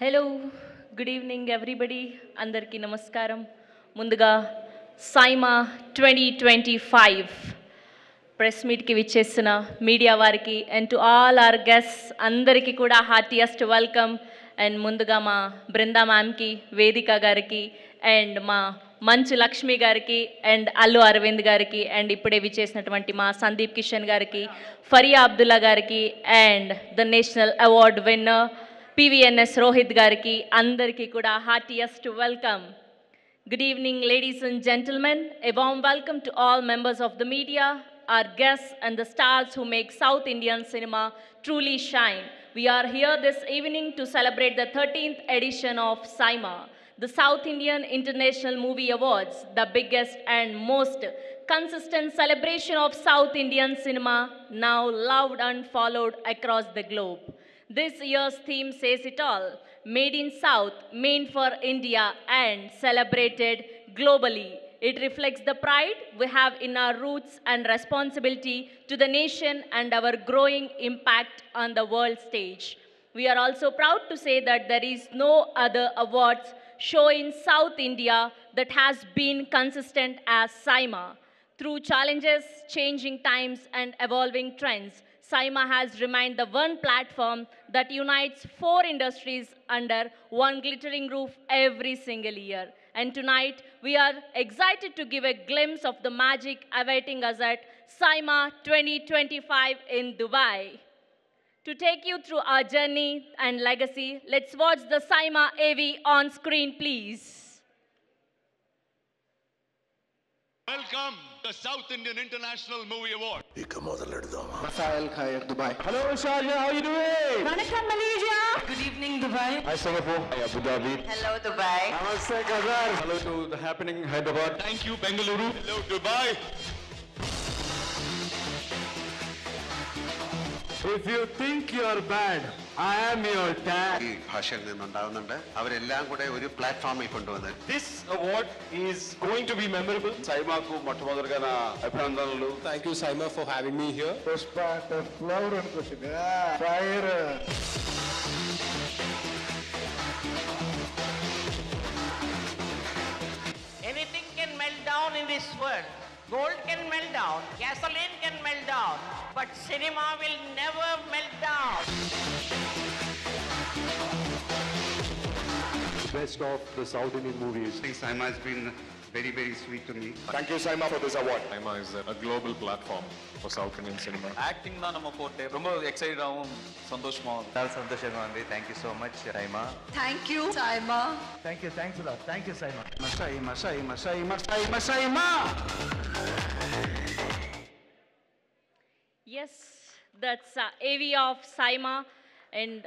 Hello good evening everybody అందరికీ నమస్కారం. ముందుగా సైమా 2025 ప్రెస్ మీట్కి విచ్చేస్తున్న మీడియా వారికి and to all our guests అందరికీ కూడా హార్టియెస్ట్ వెల్కమ్. అండ్ ముందుగా మా బృందా మ్యామ్కి, వేదిక గారికి అండ్ మా మంచు లక్ష్మి గారికి అండ్ అల్లు అరవింద్ గారికి అండ్ ఇప్పుడే విచ్చేసినటువంటి మా సందీప్ కిషన్ గారికి, ఫరియా అబ్దుల్లా గారికి and the national award winner PVNS Rohit గారికి అందరికీ కూడా heartiest welcome. Good evening, ladies and gentlemen. A warm welcome to all members of the media, our guests and the stars who make South Indian cinema truly shine. We are here this evening to celebrate the 13th edition of SIMA, the South Indian International Movie Awards, the biggest and most consistent celebration of South Indian cinema, now loved and followed across the globe. This year's theme says it all: made in South, made for India and celebrated globally. It reflects the pride we have in our roots and responsibility to the nation and our growing impact on the world stage. We are also proud to say that there is no other awards show in South India that has been consistent as SIMA. Through challenges, changing times and evolving trends, SIMA has remained the one platform that unites four industries under one glittering roof every single year. And tonight, we are excited to give a glimpse of the magic awaiting us at SIMA 2025 in Dubai. To take you through our journey and legacy, let's watch the SIMA AV on screen, please. Welcome the South Indian International Movie Award. ఇక మొదలెడదామా? Rafael Khair, Dubai. Hello Sharjah, how you doing? Vanakkam Malaysia. Good evening, Dubai. Hi Singapore. Hi Abu Dhabi. Hello, Dubai. Namaste Qatar. Hello to the happening Hyderabad. Thank you, Bengaluru. Hello, Dubai. If you think you're bad, I am your dad. ഈ ഭാഷയിൽ നിന്നുണ്ടാവുന്നുണ്ട്. അവരെല്ലാം കൂടെ ഒരു പ്ലാറ്റ്ഫോമിൽ കൊണ്ടുവന്നത്. This award is going to be memorable. సైమాకు మొట్టమొదటిగా నా అభినందనలు. Thank you Saima for having me here. Puspa, flower and fire. Anything can melt down in this world. Gold can melt down, gasoline can melt down, but cinema will never melt down. Best of the South Indian movies. I think Saima has been very, very sweet to me. Thank you Saima for this award. SIMA is a global platform for South Indian cinema. Acting தான் நம்ம போட்டு ரொம்ப எக்ஸைட்டாகவும் சந்தோஷமாகவும் చాలా సంతోషంగా ఉంది. Thank you so much SIIMA. Thank you, Saima. Thanks a lot. Thank you Saima. Saima. Yes, that's AV of SIMA. And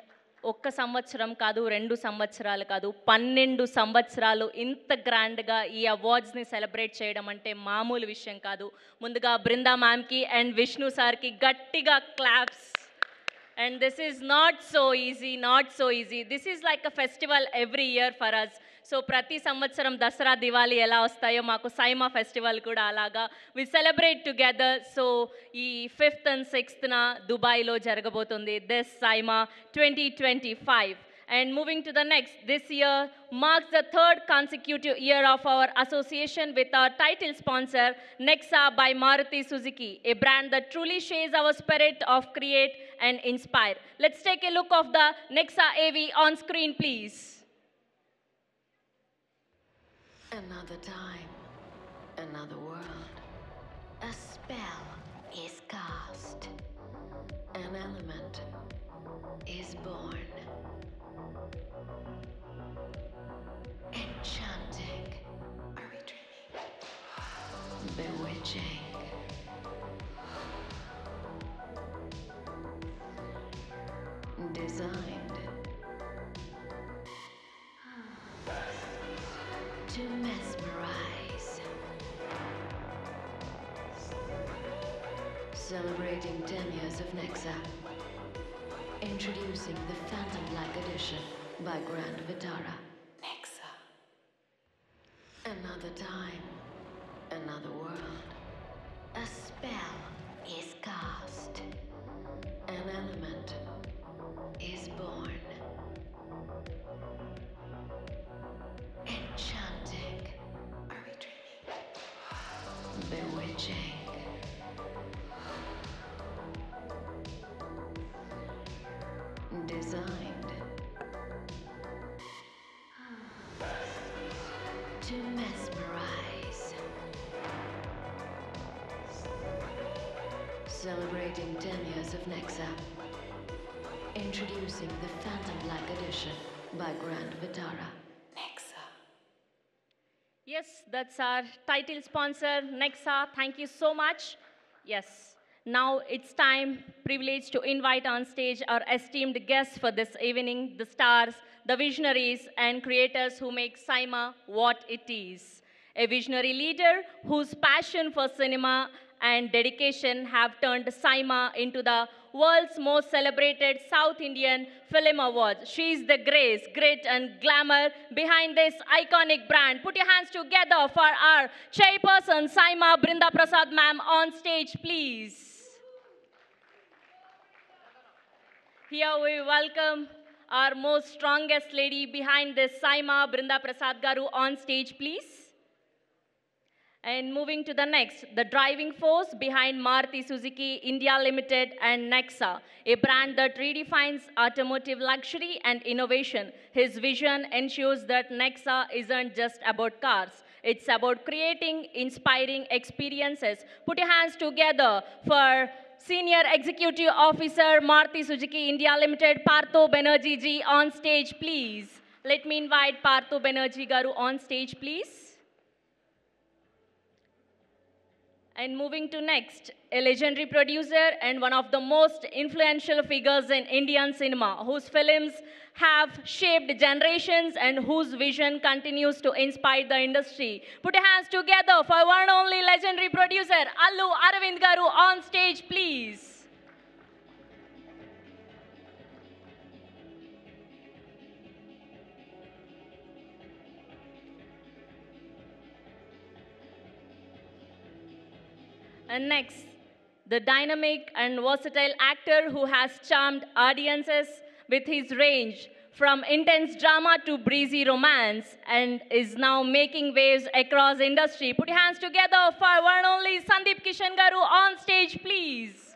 ఒక్క సంవత్సరం కాదు, 2 సంవత్సరాలు కాదు, 12 సంవత్సరాలు ఇంత గ్రాండ్గా ఈ అవార్డ్స్ని సెలబ్రేట్ చేయడం అంటే మామూలు విషయం కాదు. ముందుగా బృందా మ్యామ్కి అండ్ విష్ణు సార్కి గట్టిగా claps. And this is not so easy. This is like a festival every year for us. So ప్రతి సంవత్సరం దసరా దివాళీ ఎలా వస్తాయో మాకు సైమా ఫెస్టివల్ కూడా అలాగా వి సెలబ్రేట్ టుగెదర్. సో ఈ 5th and 6th దుబాయ్లో జరగబోతుంది this SIIMA 2025. And moving to the next, this year marks the 3rd consecutive year of our association with our title sponsor, Nexa by Maruti Suzuki, a brand that truly shares our spirit of create and inspire. Let's take a look of the Nexa AV on screen, please. Another time, another world. A spell is cast. An element is born. Enchanting. Are we dreaming? bewitching, designed to mesmerize. Celebrating 10 years of Nexa. Introducing the Phantom Black Edition by Grand Vitara. Nexa. Another time, another world. A spell is cast. An element is born. Enchanting. Are we dreaming? Bewitching. Designed to mesmerize. Celebrating 10 years of Nexa. Introducing the Phantom Black Edition by Grand Vitara. Nexa. Yes, that's our title sponsor, Nexa. Thank you so much. Yes. Now it's time, privilege to invite on stage our esteemed guests for this evening, the stars, the visionaries and creators who make Saima what it is. A visionary leader whose passion for cinema and dedication have turned Saima into the world's most celebrated South Indian Film Awards. She is the grace, grit and glamour behind this iconic brand. Put your hands together for our chairperson, Saima Brinda Prasad ma'am, on stage, please. Here we welcome our most strongest lady behind this, Saima Brinda Prasad Garu, on stage, please. And moving to the next, the driving force behind Maruti Suzuki India Limited and Nexa, a brand that redefines automotive luxury and innovation. His vision ensures that Nexa isn't just about cars. It's about creating inspiring experiences. Put your hands together for Senior Executive Officer, Maruti Suzuki India Limited, Partho Banerjee ji, on stage, please. Let me invite Partho Banerjee Garu on stage, please. And moving to next, a legendary producer and one of the most influential figures in Indian cinema, whose films have shaped generations and whose vision continues to inspire the industry. Put your hands together for one and only legendary producer, Allu Aravind Garu, on stage, please. And next, the dynamic and versatile actor who has charmed audiences with his range from intense drama to breezy romance and is now making waves across industry. Put your hands together for one and only Sandeep Kishan Garu, on stage, please.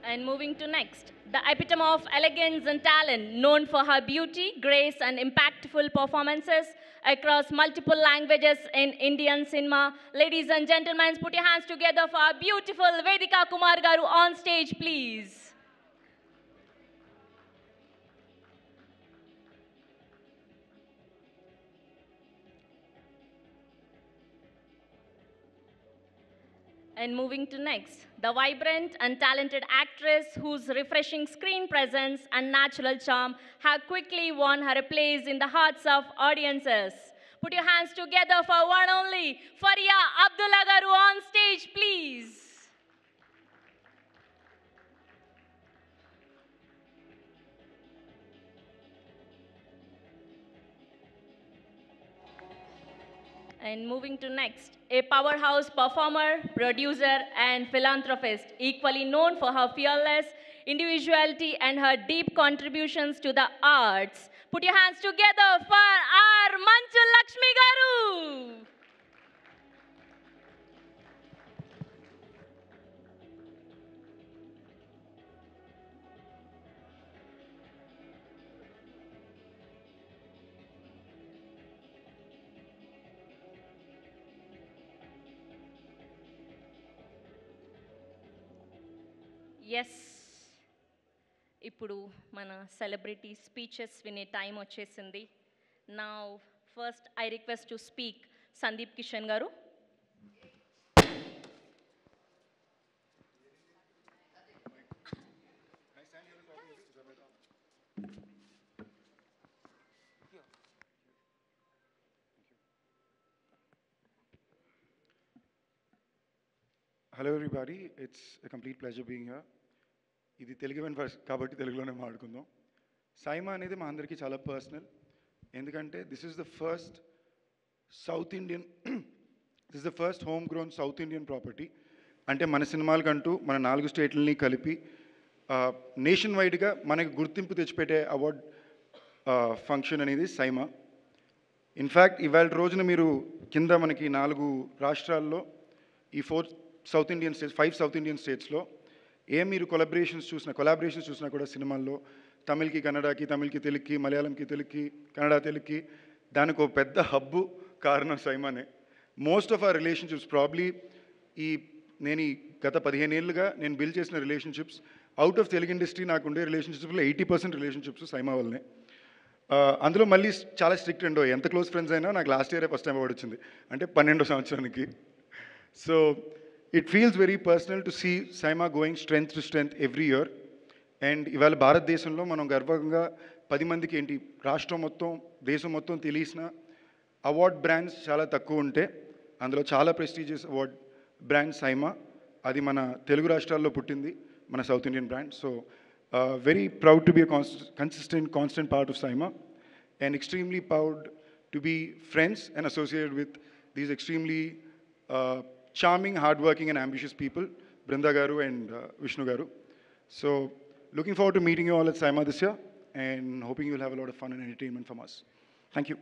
And moving to next, the epitome of elegance and talent, known for her beauty, grace, and impactful performances across multiple languages in Indian cinema. Ladies and gentlemen, put your hands together for our beautiful Vedika Kumar Garu, on stage, please. And moving to next, the vibrant and talented actress whose refreshing screen presence and natural charm have quickly won her a place in the hearts of audiences. Put your hands together for one only, Faria Abdullah Garu, on stage, please. And moving to next, a powerhouse performer, producer, and philanthropist, equally known for her fearless individuality and her deep contributions to the arts. Put your hands together for our Manchu Lakshmi Garu. Yes. ఇప్పుడు మన celebrity speeches వినే time వచ్చేసింది. నా first I request to speak Sandeep Kishan గారు. Hello everybody, it's a complete pleasure being here. ఇది Telugu event కాబట్టి తెలుగులోనే మాట్లాడుకుందాం. సైమా అనేది మా అందరికీ చాలా పర్సనల్, ఎందుకంటే this is the first south Indian this is the first home grown south Indian property. అంటే మన సినిమాలకంటూ మన 4 స్టేట్లని కలిపి నేషన్ వైడ్గా మనకి గుర్తింపు తెచ్చిపెట్టే అవార్డ్ ఫంక్షన్ అనేది సైమా. ఇన్ఫ్యాక్ట్ ఇవాళ రోజున మీరు కింద మనకి 4 రాష్ట్రాల్లో ఈ 5 సౌత్ ఇండియన్ స్టేట్స్లో మీరు కొలాబరేషన్స్ చూసినా కూడా సినిమాల్లో తమిళ్కి కన్నడకి, తమిళ్కి తెలుగుకి, మలయాళంకి తెలుగుకి, కన్నడ తెలుగుకి, దానికి ఒక పెద్ద హబ్బు కారణం సైమానే. Most of our relationships probably నేను గత 15 ఏళ్ళుగా నేను బిల్డ్ చేసిన relationships out of Telugu industry నాకు ఉండే రిలేషన్షిప్స్లో 80% రిలేషన్షిప్స్ సైమా వల్లనే. అందులో మళ్ళీ చాలా స్ట్రిక్ట్ అండో, ఎంత క్లోజ్ ఫ్రెండ్స్ అయినా నాకు లాస్ట్ ఇయరే ఫస్ట్ టైం అవార్డు వచ్చింది, అంటే 12వ సంవత్సరానికి. So it feels very personal to see Saima going strength to strength every year. And ఇవాళ భారతదేశంలో మనం గర్వంగా 10 మందికి ఏంటి రాష్ట్రం మొత్తం దేశం మొత్తం తెలిసిన అవార్డ్ బ్రాండ్స్ చాలా తక్కువ ఉంటే అందులో చాలా ప్రెస్టీజియస్ అవార్డ్ బ్రాండ్ సైమా. అది మన తెలుగు రాష్ట్రాల్లో పుట్టింది, మన south Indian brand. So very proud to be constant part of SIIMA and extremely proud to be friends and associated with these extremely charming, hardworking and ambitious people, Brinda Garu and Vishnu Garu. So looking forward to meeting you all at Saima this year and hoping you'll have a lot of fun and entertainment from us. Thank you.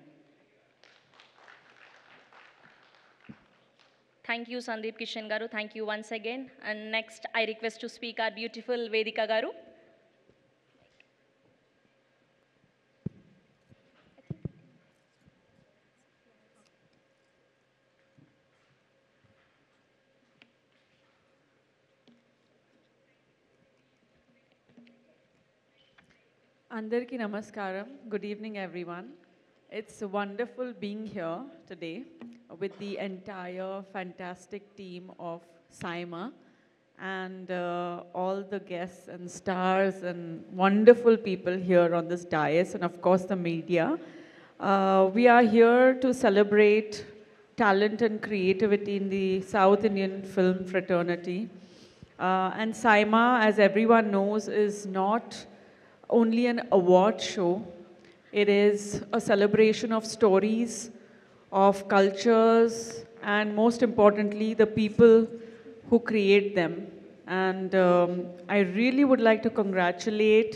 Thank you Sandeep Kishan Garu. Thank you once again. And next I request to speak our beautiful Vedika Garu. Andarki Namaskaram. Good evening, everyone. It's wonderful being here today with the entire fantastic team of Saima and all the guests and stars and wonderful people here on this dais, and of course the media. We are here to celebrate talent and creativity in the South Indian film fraternity. And Saima, as everyone knows, is not only an award show. It is a celebration of stories, of cultures, and most importantly, the people who create them. And I really would like to congratulate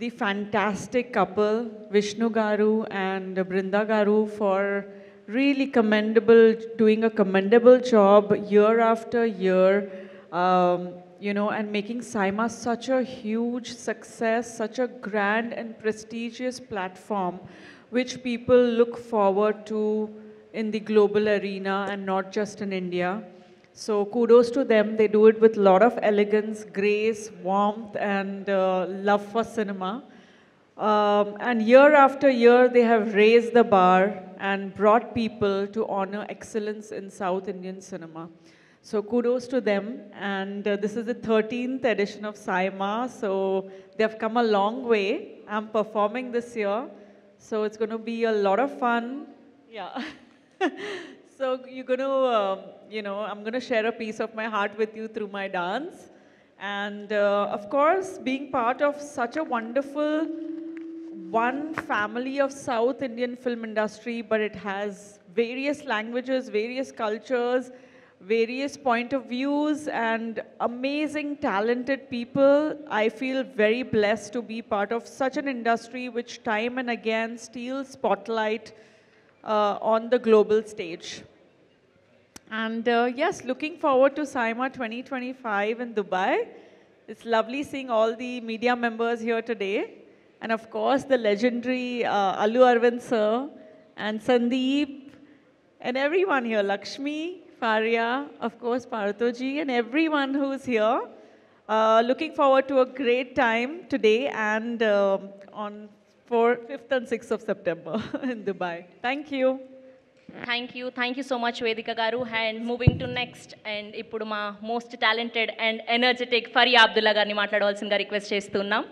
the fantastic couple, Vishnu Garu and Brinda Garu, for really doing a commendable job year after year. And making Saima such a huge success, such a grand and prestigious platform, which people look forward to in the global arena and not just in India. So kudos to them. They do it with a lot of elegance, grace, warmth, and love for cinema. And year after year, they have raised the bar and brought people to honor excellence in South Indian cinema. So kudos to them, and this is the 13th edition of Saima, so they've come a long way. I'm performing this year, so it's going to be a lot of fun. Yeah. So you're going to, I'm going to share a piece of my heart with you through my dance. And of course, being part of such a wonderful one family of South Indian film industry, but it has various languages, various cultures, various point of views, and amazing talented people. I feel very blessed to be part of such an industry which time and again steals spotlight on the global stage. And yes, looking forward to Saima 2025 in Dubai. It's lovely seeing all the media members here today. And of course, the legendary Allu Arvind sir and Sandeep and everyone here, Lakshmi, Faria, of course, Paratoji, and everyone who's here. Looking forward to a great time today and on 5th and 6th of September in Dubai. Thank you. Thank you so much వేదిక గారు. And moving to next, and ఇప్పుడు మా most talented and energetic Faria Abdullah గారిని మాట్లాడవలసిందిగా request చేస్తున్నాం.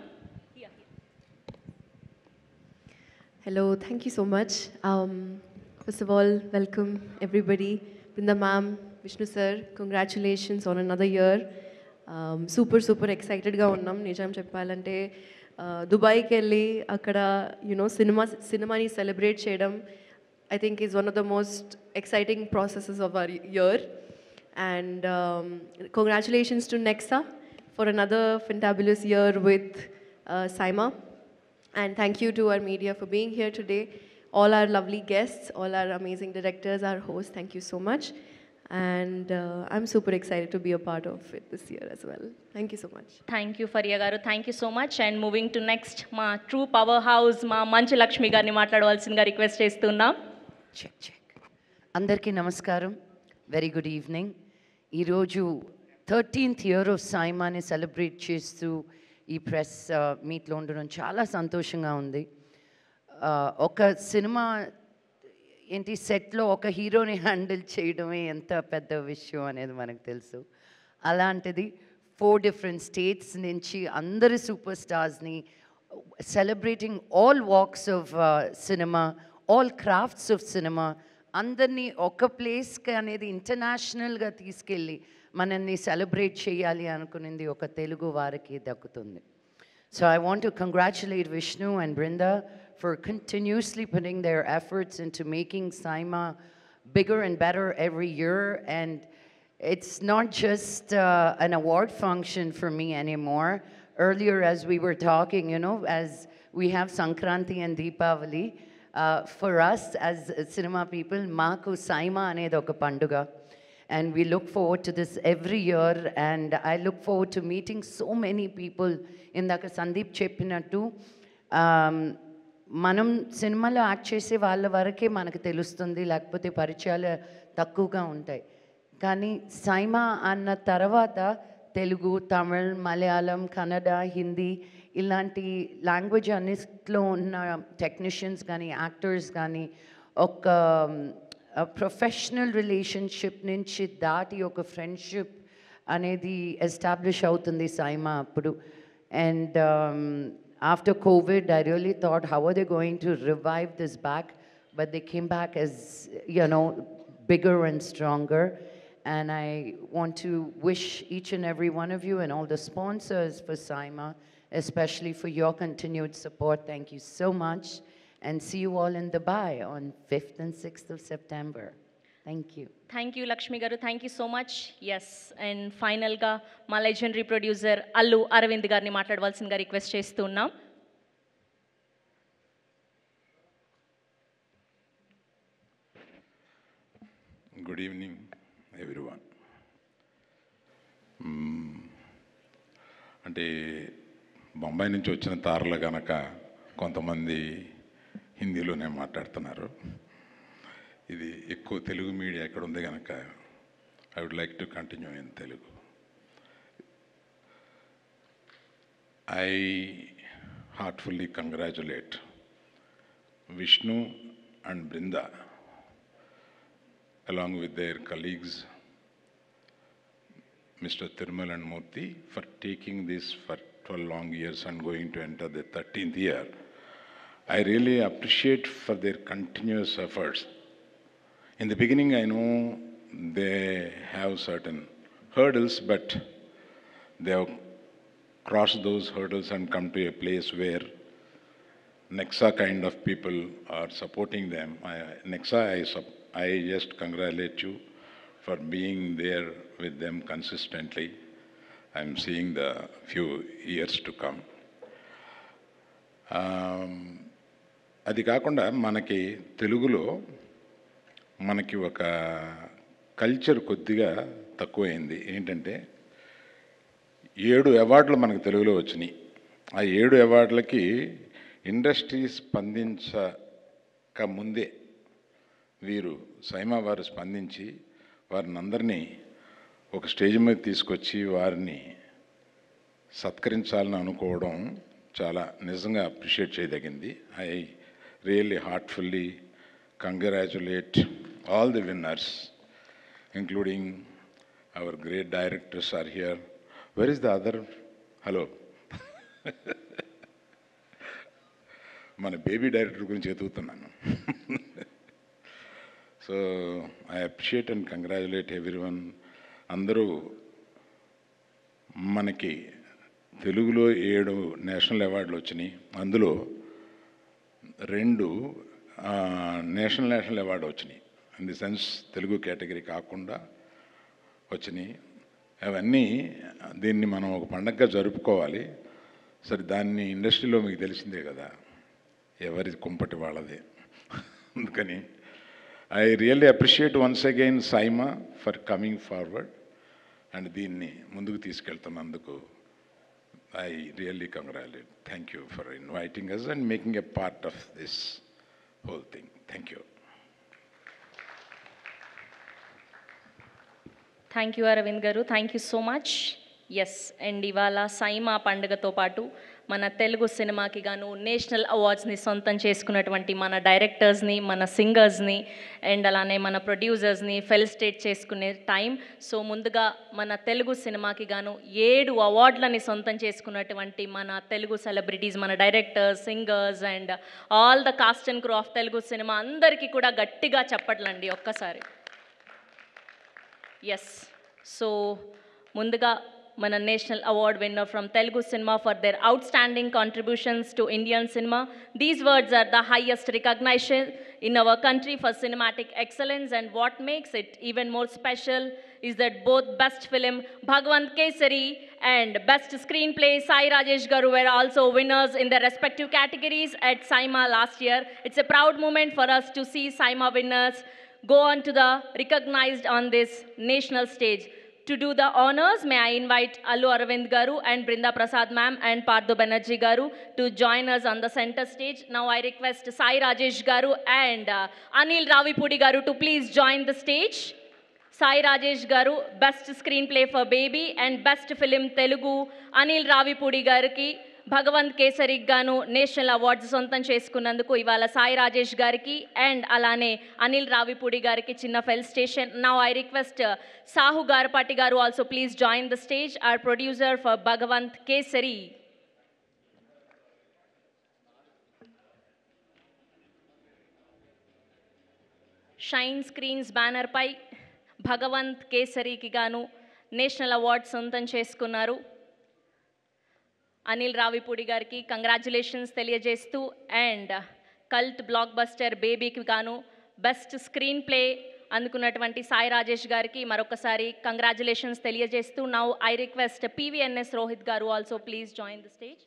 Hello, thank you so much. First of all, welcome everybody. Brinda ma'am, Vishnu sir, congratulations on another year. Super excited ga unnam. Nijam cheppalante Dubai ki velli akkada cinema ni celebrate cheyadam I think is one of the most exciting processes of our year. And congratulations to Nexa for another fantabulous year with Saima. And thank you to our media for being here today. All our lovely guests, all our amazing directors, our hosts, thank you so much. And I'm super excited to be a part of it this year as well. Thank you so much. Thank you Faria garu, thank you so much. And moving to next, మా true powerhouse మా మంచు లక్ష్మి గారిని మాట్లాడవలసిందిగా request చేస్తున్నాం. అందరికీ నమస్కారం, very good evening. ఈరోజు 13th year of సైమాని celebrate చేస్తూ ఈ ప్రెస్ మీట్లో ఉండడం చాలా సంతోషంగా ఉంది. ఒక సినిమా ఏంటి సెట్లో ఒక హీరోని హ్యాండిల్ చేయడమే ఎంత పెద్ద విషయం అనేది మనకు తెలుసు. అలాంటిది 4 డిఫరెంట్ స్టేట్స్ నుంచి అందరి సూపర్ స్టార్స్ని celebrating all walks of cinema, all crafts of cinema, అందరినీ ఒక ప్లేస్కి అనేది ఇంటర్నేషనల్గా తీసుకెళ్ళి మనల్ని సెలబ్రేట్ చేయాలి అనుకునేది ఒక తెలుగు వారికి దక్కుతుంది. So I want to congratulate Vishnu and Brinda for continuously putting their efforts into making Saima bigger and better every year. And it's not just an award function for me anymore. Earlier, as we were talking, as we have Sankranti and Deepavali, for us as cinema people, Maaku Saima anedi oka panduga. And we look forward to this every year. And I look forward to meeting so many people. Indaka Sandeep cheppinattu, మనం సినిమాలో act చేసే వాళ్ళ వరకే మనకు తెలుస్తుంది, లేకపోతే పరిచయాలు తక్కువగా ఉంటాయి. కానీ సైమా అన్న తర్వాత తెలుగు, తమిళ్, మలయాళం, కన్నడ, హిందీ ఇలాంటి లాంగ్వేజ్ అన్నిట్లో ఉన్న టెక్నీషియన్స్ కానీ యాక్టర్స్ కానీ ఒక ప్రొఫెషనల్ రిలేషన్షిప్ నుంచి దాటి ఒక ఫ్రెండ్షిప్ అనేది ఎస్టాబ్లిష్ అవుతుంది సైమా అప్పుడు. And after COVID, I really thought, how are they going to revive this back? But they came back as, bigger and stronger. And I want to wish each and every one of you and all the sponsors for Saima, especially for your continued support. Thank you so much. And see you all in Dubai on 5th and 6th of September. Thank you. Thank you Lakshmi garu, thank you so much. Yes, and ఫైనల్గా మా legendary producer Allu Arvind గారిని మాట్లాడవలసిందిగా request చేస్తున్నాం. Good evening everyone. అంటే బొంబాయి నుంచి వచ్చిన తారలు కనుక కొంతమంది హిందీలోనే మాట్లాడుతున్నారు. ఇది ఎక్కువ తెలుగు మీడియా ఎక్కడ ఉంది కనుక I would like to continue in Telugu. I heartfully congratulate Vishnu and Brinda along with their colleagues Mr. Tirmal and Murthy for taking this for 12 long years and going to enter the 13th year. I really appreciate for their continuous efforts. In the beginning, I know they have certain hurdles, but they have crossed those hurdles and come to a place where Nexa kind of people are supporting them. Nexa, I just congratulate you for being there with them consistently. I'm seeing the few years to come. అది కాకుండా మనకి తెలుగులో మనకి ఒక culture కొద్దిగా తక్కువైంది. ఏంటంటే 7 అవార్డులు మనకు తెలుగులో వచ్చినాయి. ఆ 7 అవార్డులకి ఇండస్ట్రీ స్పందించక ముందే వీరు సైమా వారు స్పందించి వారిని అందరినీ ఒక స్టేజ్ మీద తీసుకొచ్చి వారిని సత్కరించాలని అనుకోవడం చాలా నిజంగా అప్రిషియేట్ చేయదగింది. I really heartfully congratulate all the winners, including our great directors are here. Where is the other? Hello, మన బేబీ డైరెక్టర్ గురించి ఎదుగుతున్నాను. So I appreciate and congratulate everyone. అందరూ మనకి తెలుగులో 7 నేషనల్ అవార్డులు వచ్చినాయి. అందులో 2 నేషనల్ అవార్డు వచ్చినాయి. In the sense Telugu category కాకుండా వచ్చినాయి. అవన్నీ దీన్ని మనం ఒక పండగగా జరుపుకోవాలి. సరే, దాన్ని ఇండస్ట్రీలో మీకు తెలిసిందే కదా, ఎవరి కుంపటి వాళ్ళదే. అందుకని I really appreciate once again SIIMA for coming forward and దీన్ని ముందుకు తీసుకెళ్తున్నందుకు I really congratulate. Thank you for inviting us and making a part of this whole thing. Thank you. Thank you Aravind garu, thank you so much. Yes, and ఇవాళ సైమా పండుగతో పాటు మన తెలుగు సినిమాకి గాను national అవార్డ్స్ని సొంతం చేసుకున్నటువంటి మన డైరెక్టర్స్ని, మన సింగర్స్ని అండ్ అలానే మన ప్రొడ్యూసర్స్ని ఫెలిసిటేట్ చేసుకునే టైం. సో ముందుగా మన తెలుగు సినిమాకి గాను 7 అవార్డులని సొంతం చేసుకున్నటువంటి మన తెలుగు సెలబ్రిటీస్, మన directors, singers and all the cost and crew of Telugu cinema అందరికీ కూడా గట్టిగా చప్పట్లండి ఒక్కసారి. ఎస్, సో ముందుగా మన national award winner from Telugu cinema for their outstanding contributions to Indian cinema. These words are the highest recognition in our country for cinematic excellence, and what makes it even more special is that both Best Film Bhagwant Kesari and Best Screenplay Sai Rajesh Garu were also winners in their respective categories at SIMA last year. It's a proud moment for us to see SIMA winners go on to the recognized on this national stage. To do the honors, may I invite Allu Aravind Garu and Brinda Prasad ma'am and Partho Banerjee Garu to join us on the center stage. Now I request Sai Rajesh Garu and Anil Ravipudi Garu to please join the stage. Sai Rajesh Garu, Best Screenplay for Baby and Best Film Telugu. Anil Ravipudi Garuki Bhagavanth Kesari గాను national awards సొంతం చేసుకున్నందుకు ఇవాళ సాయి రాజేష్ గారికి and అలానే అనిల్ రావిపూడి గారికి చిన్న felicitation. Now I request Sahu Garapati garu also please join the stage, our producer for Bhagavanth Kesari. Shine Screens బ్యానర్పై భగవంత్ కేసరికి గాను నేషనల్ అవార్డ్ సొంతం చేసుకున్నారు. అనిల్ రావిపూడి గారికి కంగ్రాచులేషన్స్ తెలియజేస్తూ అండ్ కల్ట్ బ్లాక్ బస్టర్ బేబీకి గాను బెస్ట్ స్క్రీన్ ప్లే అందుకున్నటువంటి సాయి రాజేష్ గారికి మరొకసారి కంగ్రాచులేషన్స్ తెలియజేస్తూ now I request PVNS Rohit garu also please join the stage.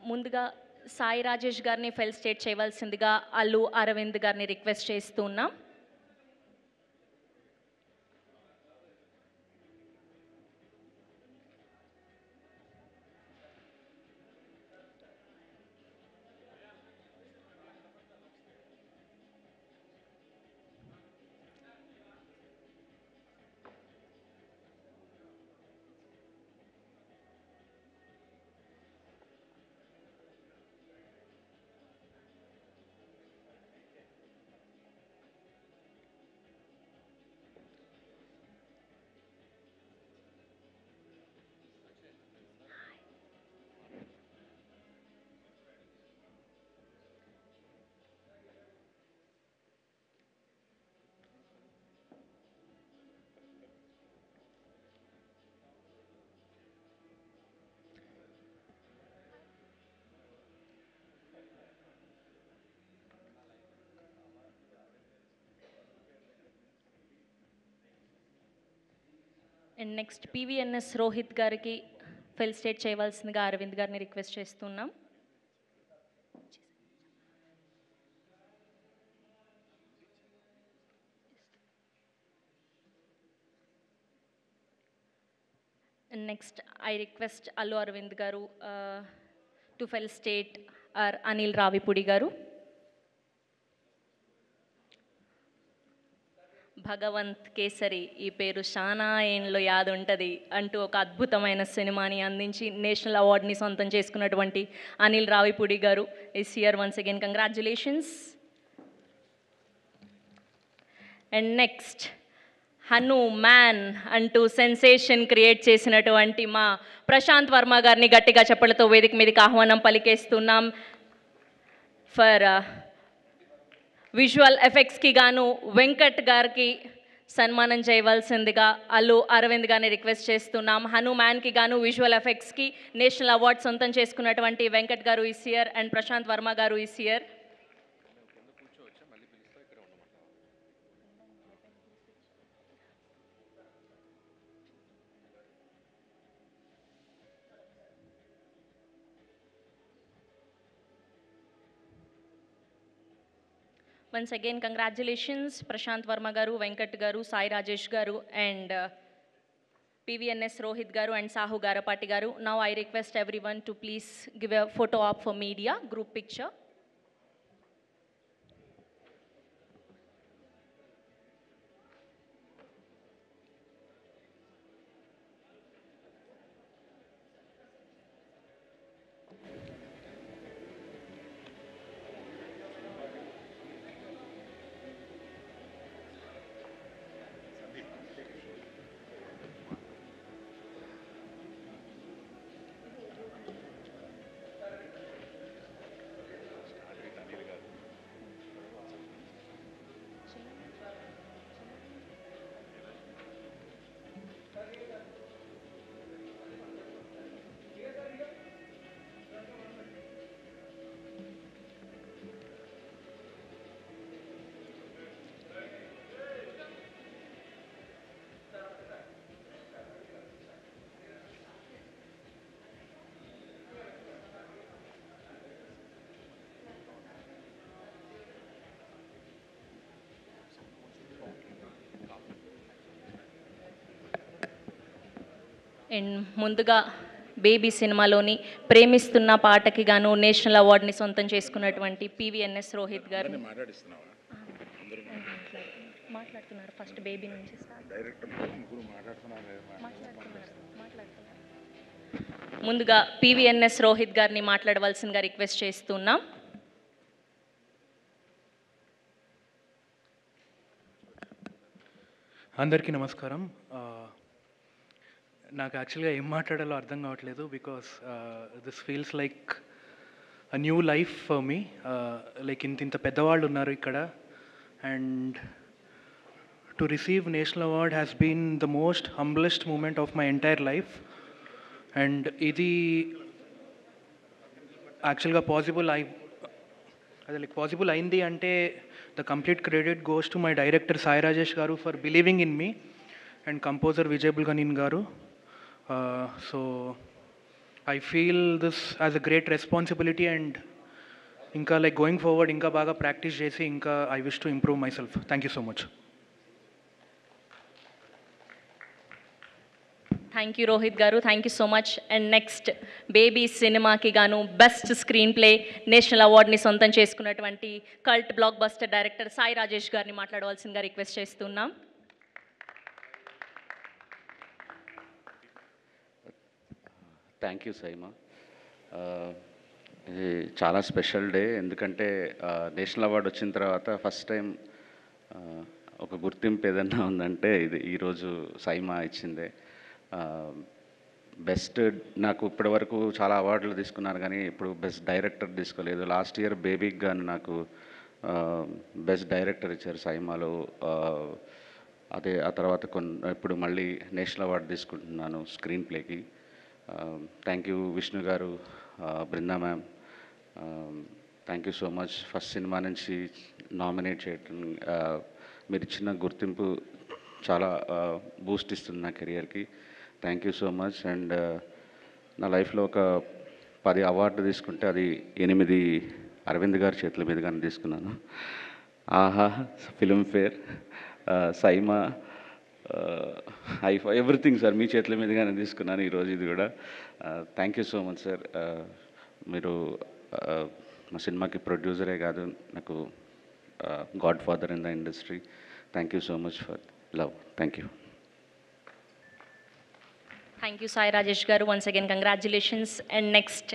ముందుగా సాయి రాజేష్ గారిని ఫెలిసిటేట్ చేయవలసిందిగా అల్లు అరవింద్ గారిని రిక్వెస్ట్ చేస్తున్నాం. అండ్ నెక్స్ట్ పివిఎన్ఎస్ రోహిత్ గారికి ఫెలిసిటేట్ చేయవలసిందిగా అరవింద్ గారిని రిక్వెస్ట్ చేస్తున్నాం. And next, I request Allu Arvind garu to fill state or Anil Ravipudi garu. Bhagavanth kesari ఈ పేరు చాలా ఏండ్లో యాద ఉంటుంది అంటూ ఒక అద్భుతమైన సినిమాని అందించి నేషనల్ అవార్డుని సొంతం చేసుకున్నటువంటి అనిల్ రావిపూడి గారు is here once again congratulations. And next Hanu man అంటూ సెన్సేషన్ క్రియేట్ చేసినటువంటి మా ప్రశాంత్ వర్మ గారిని గట్టిగా చెప్పలతో వేదిక మీదకి ఆహ్వానం పలికేస్తున్నాం. ఫర్ విజువల్ ఎఫెక్ట్స్కి గాను వెంకట్ గారికి సన్మానం చేయవలసిందిగా అల్లు అరవింద్ గారిని రిక్వెస్ట్ చేస్తున్నాం. హనుమాన్కి గాను విజువల్ ఎఫెక్ట్స్కి నేషనల్ అవార్డ్ సొంతం చేసుకున్నటువంటి Venkat garu is here and Prashanth Varma garu is here. Once again, congratulations, Prashant Verma garu, Venkat garu, Sai Rajesh garu, and PVNS Rohit garu and Sahu Garapati garu. Now I request everyone to please give a photo op for media, group picture. And ముందుగా baby సినిమాలోని ప్రేమిస్తున్న పాటకి గాను national అవార్డుని సొంతం చేసుకున్నటువంటి PVNS Rohit గారు మాట్లాడుతున్నారు. ఫస్ట్ బేబీ నుంచి ముందుగా పివిఎన్ఎస్ రోహిత్ గారిని మాట్లాడవలసిందిగా రిక్వెస్ట్ చేస్తున్నాం. అందరికీ నమస్కారం. నాకు యాక్చువల్గా ఏం మాట్లాడాలో అర్థం కావట్లేదు because this feels like a new life for me. Like ఇంత పెద్దవాళ్ళు ఉన్నారు ఇక్కడ and to receive national award has been the most humblest moment of my entire life. And ఇది యాక్చువల్గా పాసిబుల్ అయింది అంటే the complete credit goes to my director Sai Rajesh garu for believing in me and composer Vijay Bulganin garu. So I feel this as a great responsibility and inka like going forward inka baga practice chesi inka I wish to improve myself. Thank you so much. Thank you Rohit garu, thank you so much. And next baby cinema ki ganu best screenplay national award ni sontam cheskunnatvanti cult blockbuster director Sai Rajesh garni maatladavalinga request chestunnam. Thank you SIIMA. ఇది చాలా special day ఎందుకంటే national award వచ్చిన తర్వాత first time ఒక గుర్తింపు ఏదన్నా ఉందంటే ఇది ఈరోజు సైమా ఇచ్చిందే. బెస్ట్ నాకు ఇప్పటి వరకు చాలా అవార్డులు తీసుకున్నారు కానీ ఇప్పుడు బెస్ట్ డైరెక్టర్ తీసుకోలేదు. లాస్ట్ ఇయర్ బేబీకి గాను నాకు బెస్ట్ డైరెక్టర్ ఇచ్చారు సైమాలో. అదే ఆ తర్వాత ఇప్పుడు మళ్ళీ నేషనల్ అవార్డు తీసుకుంటున్నాను స్క్రీన్ ప్లేకి. Thank you Vishnu garu, Brinda ma'am, thank you so much. First cinema నుంచి నామినేట్ చేయటం మీరు ఇచ్చిన గుర్తింపు చాలా బూస్ట్ ఇస్తుంది నా కెరియర్కి. థ్యాంక్ యూ సో మచ్. అండ్ నా లైఫ్లో ఒక 10 అవార్డు తీసుకుంటే అది 8 అరవింద్ గారి చేతుల మీదుగానే తీసుకున్నాను. Aha, Filmfare, SIIMA, everything sir మీ చేతుల మీదుగానే తీసుకున్నాను ఈరోజు ఇది కూడా. Thank you so much sir. మీరు మా సినిమాకి ప్రొడ్యూసరే కాదు, నాకు godfather in the industry. Thank you so much for love. Thank you. Thank you Sai Rajesh garu. Once again congratulations. And next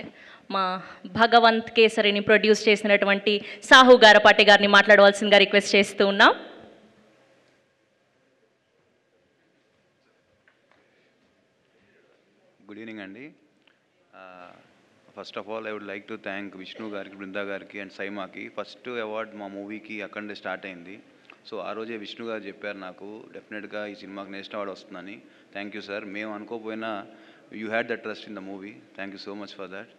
మా భగవంత్ కేసరిని ప్రొడ్యూస్ చేసినటువంటి సాహు గారపాటి గారిని మాట్లాడవలసిందిగా రిక్వెస్ట్ చేస్తూ ఉన్నాం. గుడ్ ఈవినింగ్ అండి. First of all I would like to thank Vishnu గారికి, బృందా గారికి అండ్ సైమాకి. ఫస్ట్ అవార్డ్ మా మూవీకి అక్కడే స్టార్ట్ అయింది. సో ఆ రోజే విష్ణు గారు చెప్పారు నాకు డెఫినెట్గా ఈ సినిమాకి నెక్స్ట్ అవార్డ్ వస్తుందని. Thank you sir. మేము అనుకోకపోయినా you had the trust in the movie. Thank you so much for that.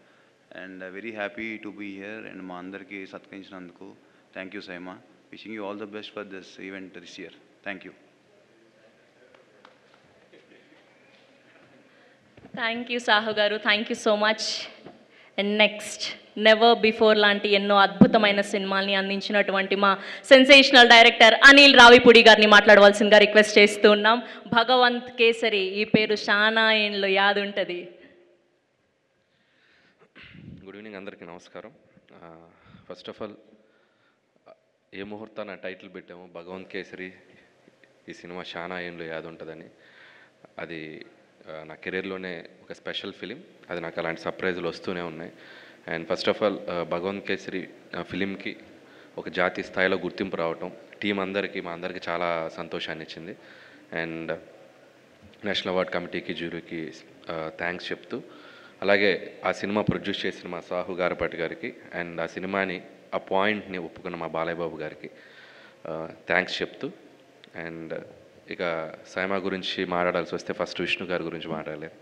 And very happy to be here and మా అందరికీ సత్కరించినందుకు thank you SIIMA. Wishing you all the best for this event this year. Thank you. Thank you Sahu garu. Thank you so much. And next never before లాంటి ఎన్నో అద్భుతమైన సినిమాల్ని అందించినటువంటి మా sensational director Anil Ravipudi గారిని మాట్లాడవలసిందిగా రిక్వెస్ట్ చేస్తూ ఉన్నాం. భగవంత్ కేసరి ఈ పేరు చాలా ఏండ్లు యాద్ ఉంటుంది. గుడ్ ఈవినింగ్, అందరికీ నమస్కారం. ఫస్ట్ ఆఫ్ ఆల్ ఏ ముహూర్తాన టైటిల్ పెట్టాము భగవంత్ కేసరి, ఈ సినిమా చాలా ఏండ్లు యాద్ ఉంటుందని. అది నా కెరీర్లోనే ఒక స్పెషల్ ఫిలిం. అది నాకు అలాంటి సర్ప్రైజులు వస్తూనే ఉన్నాయి. And first of all Bhagavanth Kesari ఫిలింకి ఒక జాతీయ స్థాయిలో గుర్తింపు రావటం టీం అందరికీ, మా అందరికీ చాలా సంతోషాన్ని ఇచ్చింది. అండ్ నేషనల్ అవార్డ్ కమిటీకి, జ్యూరీకి థ్యాంక్స్ చెప్తూ, అలాగే ఆ సినిమా ప్రొడ్యూస్ చేసిన మా సాహు గారపాటి గారికి అండ్ ఆ సినిమాని ఆ పాయింట్ని ఒప్పుకున్న మా బాలయ్య బాబు గారికి థ్యాంక్స్ చెప్తూ, అండ్ ఇక సైమా గురించి మాట్లాడాల్సి వస్తే ఫస్ట్ విష్ణు గారి గురించి మాట్లాడలేదు.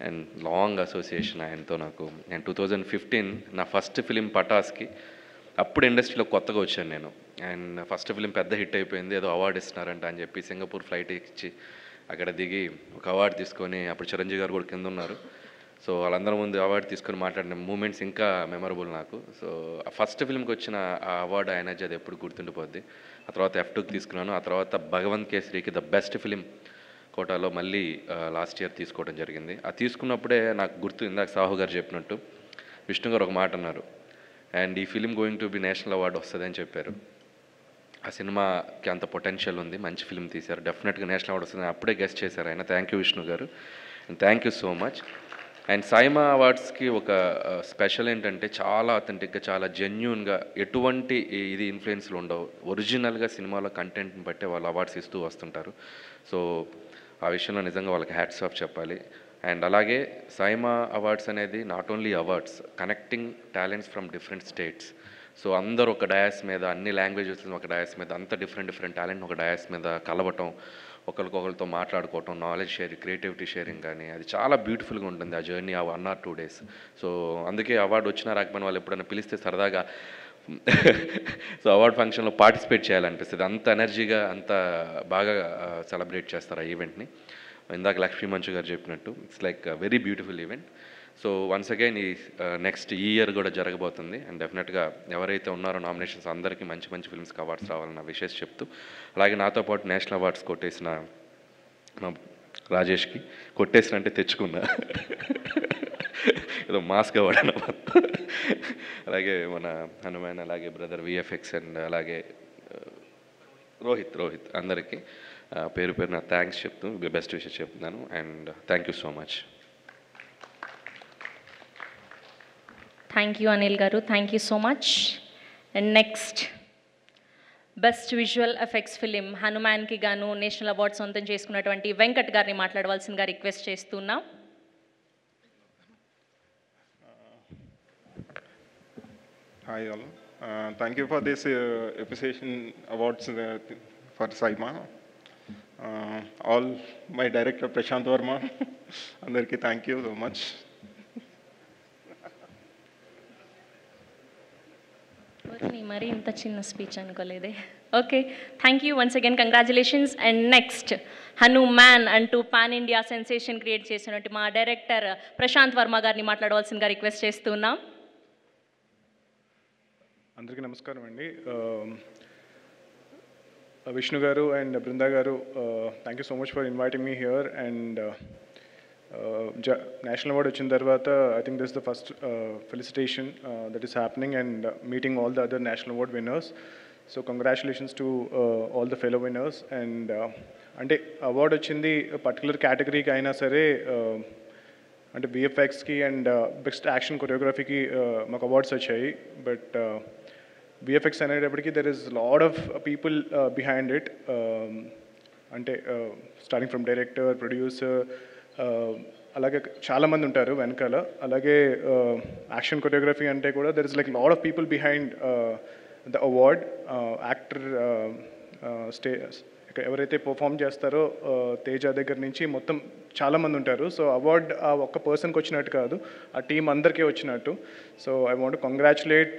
అండ్ లాంగ్ అసోసియేషన్ ఆయనతో నాకు. నేను 2015 నా ఫస్ట్ ఫిలిం పటాస్కి అప్పుడు ఇండస్ట్రీలో కొత్తగా వచ్చాను నేను. అండ్ ఫస్ట్ ఫిలిం పెద్ద హిట్ అయిపోయింది, ఏదో అవార్డు ఇస్తున్నారంట అని చెప్పి సింగపూర్ ఫ్లైట్ ఇచ్చి అక్కడ దిగి ఒక అవార్డు తీసుకొని, అప్పుడు చిరంజీవి గారు కూడా కింద ఉన్నారు. సో వాళ్ళందరి ముందు అవార్డు తీసుకొని మాట్లాడిన మూమెంట్స్ ఇంకా మెమరబుల్ నాకు. సో ఆ ఫస్ట్ ఫిల్మ్కి వచ్చిన ఆ అవార్డు ఎనర్జీ అది ఎప్పుడు గుర్తుండిపోద్ది. ఆ తర్వాత F2కి తీసుకున్నాను. ఆ తర్వాత భగవంత్ కేసరికి ద బెస్ట్ ఫిలిం కోటాలో మళ్ళీ లాస్ట్ ఇయర్ తీసుకోవడం జరిగింది. ఆ తీసుకున్నప్పుడే నాకు గుర్తు, ఇందాక సాహు గారు చెప్పినట్టు విష్ణు గారు ఒక మాట అన్నారు, అండ్ ఈ film going to be national award వస్తుంది అని చెప్పారు. ఆ సినిమాకి అంత పొటెన్షియల్ ఉంది, మంచి ఫిలిం తీశారు, డెఫినెట్గా నేషనల్ అవార్డు వస్తుంది అప్పుడే గెస్ట్ చేశారు ఆయన. Thank you Vishnu garu, and thank you so much. And SIIMA అవార్డ్స్కి ఒక స్పెషల్ ఏంటంటే చాలా అథెంటిక్గా, చాలా జెన్యూన్గా, ఎటువంటి ఇది ఇన్ఫ్లుయెన్స్లు ఉండవు. ఒరిజినల్గా సినిమాలో కంటెంట్ని బట్టే వాళ్ళు అవార్డ్స్ ఇస్తూ వస్తుంటారు. సో ఆ విషయంలో నిజంగా వాళ్ళకి హ్యాట్స్ ఆఫ్ చెప్పాలి. అండ్ అలాగే సైమా అవార్డ్స్ అనేది not only awards, connecting talents from different states. So అందరూ ఒక డయాస్ మీద, అన్ని లాంగ్వేజెస్ ఒక డయాస్ మీద, అంత డిఫరెంట్ టాలెంట్ ఒక డయాస్ మీద కలవటం, ఒకరికొకరితో మాట్లాడుకోవటం, నాలెడ్జ్ షేరింగ్, క్రియేటివిటీ షేరింగ్ కానీ, అది చాలా బ్యూటిఫుల్గా ఉంటుంది ఆ జర్నీ, ఆ 1 or 2 days. సో అందుకే అవార్డు వచ్చినా రాకపోయినా వాళ్ళు ఎప్పుడైనా పిలిస్తే సరదాగా సో అవార్డ్ ఫంక్షన్లో పార్టిసిపేట్ చేయాలనిపిస్తుంది. అంత ఎనర్జీగా, అంత బాగా సెలబ్రేట్ చేస్తారు ఆ ఈవెంట్ని. ఇందాక లక్ష్మీ మంచు గారు చెప్పినట్టు it's like very beautiful event. So once again ఈ నెక్స్ట్ ఈ ఇయర్ కూడా జరగబోతుంది. అండ్ డెఫినెట్గా ఎవరైతే ఉన్నారో నామినేషన్స్ అందరికీ మంచి మంచి ఫిల్మ్స్కి అవార్డ్స్ రావాలన్న విషయం చెప్తూ, అలాగే నాతో పాటు నేషనల్ అవార్డ్స్ కొట్టేసిన మా రాజేష్కి, కొట్టేసిన అంటే తెచ్చుకున్నా ఏదో మాస్క్ అవార్డు అన్నమాట. అలాగే మన హనుమాన్, అలాగే బ్రదర్ VFX, అండ్ అలాగే రోహిత్ అందరికీ పేరు పేరున థ్యాంక్స్ చెప్తూ బెస్ట్ విషెస్ చెప్తున్నాను. And thank you so much. Thank you Anil garu, thank you so much. And next best visual effects film హనుమాన్కి గాను నేషనల్ అవార్డ్ సొంతం చేసుకున్నటువంటి వెంకట్ గారిని మాట్లాడవలసిందిగా రిక్వెస్ట్ చేస్తున్నాం. Hi all. Thank you for this appreciation awards for Saima. All my director Prashant Verma. Andarki thank you so much. మరి ఇంత చిన్న స్పీచ్ అనుకోలేదే. Okay, thank you once again, congratulations. And next Hanuman అంటూ పాన్ ఇండియా సెన్సేషన్ క్రియేట్ చేసినట్టు మా director Prashanth Varma గారిని మాట్లాడవలసిందిగా request చేస్తున్నాం. అందరికీ నమస్కారం అండి. Vishnu Garu and Brinda Garu, thank you so much for inviting me here. And National Award వచ్చిన తర్వాత I think this is the first felicitation that is happening and meeting all the other National Award winners. So congratulations to all the fellow winners. And అంటే award వచ్చింది particular కేటగిరీకి అయినా సరే అంటే విఎఫ్ఎక్స్కి and best action కొరియోగ్రఫీకి మాకు awards వచ్చాయి. But VFX అనేటప్పటికీ there is lot of people behind it, అంటే స్టార్టింగ్ ఫ్రమ్ డైరెక్టర్, ప్రొడ్యూసర్, అలాగే చాలామంది ఉంటారు వెనకాల. అలాగే యాక్షన్ కొరియోగ్రఫీ అంటే కూడా there is like lot of people behind the award. Actor ఎవరైతే పర్ఫామ్ చేస్తారో తేజ దగ్గర నుంచి మొత్తం చాలామంది ఉంటారు. సో అవార్డ్ ఆ ఒక్క పర్సన్కి వచ్చినట్టు కాదు, ఆ టీం అందరికీ వచ్చినట్టు. So I want to congratulate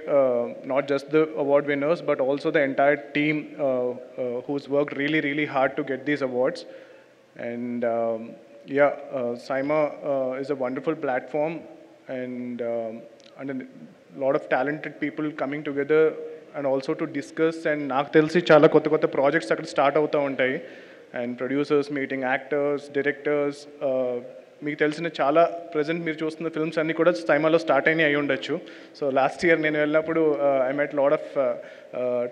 not just the award winners but also the entire team who's work really really hard to get these awards. And Saima is a wonderful platform and a lot of talented people coming together and also to discuss. And నాకు తెలిసి చాలా కొత్త కొత్త projects అక్కడ start అవుతూ ఉంటాయి. And producers meeting, actors, directors, మీకు తెలిసిన చాలా ప్రజెంట్ మీరు చూస్తున్న ఫిల్మ్స్ అన్నీ కూడా సైమాలో స్టార్ట్ అయినాయి అయి ఉండొచ్చు. సో లాస్ట్ ఇయర్ నేను వెళ్ళినప్పుడు I met lot of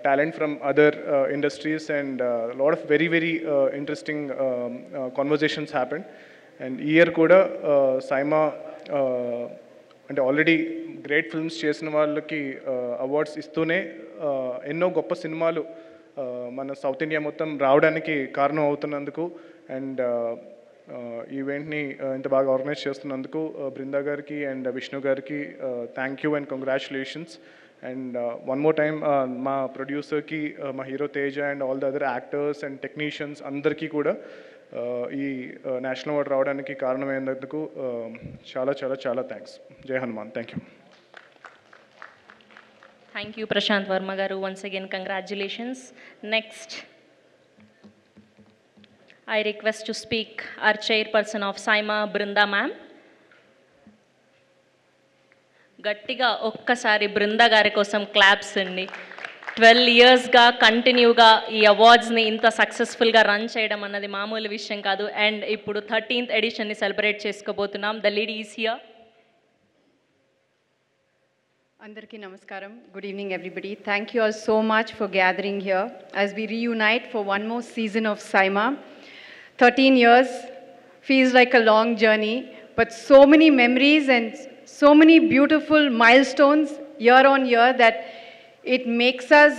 talent from other industries and lot of very very interesting conversations happen. And ఈ ఇయర్ కూడా సైమా అంటే ఆల్రెడీ గ్రేట్ ఫిల్మ్స్ చేసిన వాళ్ళకి అవార్డ్స్ ఇస్తూనే ఎన్నో గొప్ప సినిమాలు మన సౌత్ ఇండియా మొత్తం రావడానికి కారణం అవుతున్నందుకు అండ్ ఈవెంట్ని ఇంత బాగా ఆర్గనైజ్ చేస్తున్నందుకు బృందా గారికి అండ్ విష్ణు గారికి thank you and congratulations. And one more time మా ప్రొడ్యూసర్కి, మా hero Teja and all the other actors and technicians అందరికీ కూడా ఈ నేషనల్ అవార్డు రావడానికి కారణమైనందుకు చాలా చాలా చాలా థ్యాంక్స్. జై Hanuman. Thank you. Thank you, Prashant Verma garu. Once again, congratulations. Next, I request to speak our chairperson of Saima, Brinda ma'am. గట్టిగా ఒక్కసారి బృందా గారి కోసం క్లాప్స్ అండి. 12 ఇయర్స్గా కంటిన్యూగా ఈ అవార్డ్స్ని ఇంత సక్సెస్ఫుల్గా రన్ చేయడం అన్నది మామూలు విషయం కాదు. అండ్ ఇప్పుడు 13th ఎడిషన్ని సెలబ్రేట్ చేసుకోబోతున్నాం. The lady is here. Andarki namaskaram. Good evening, everybody. Thank you all so much for gathering here as we reunite for one more season of Saima. 13 years feels like a long journey, but so many memories and so many beautiful milestones year on year that it makes us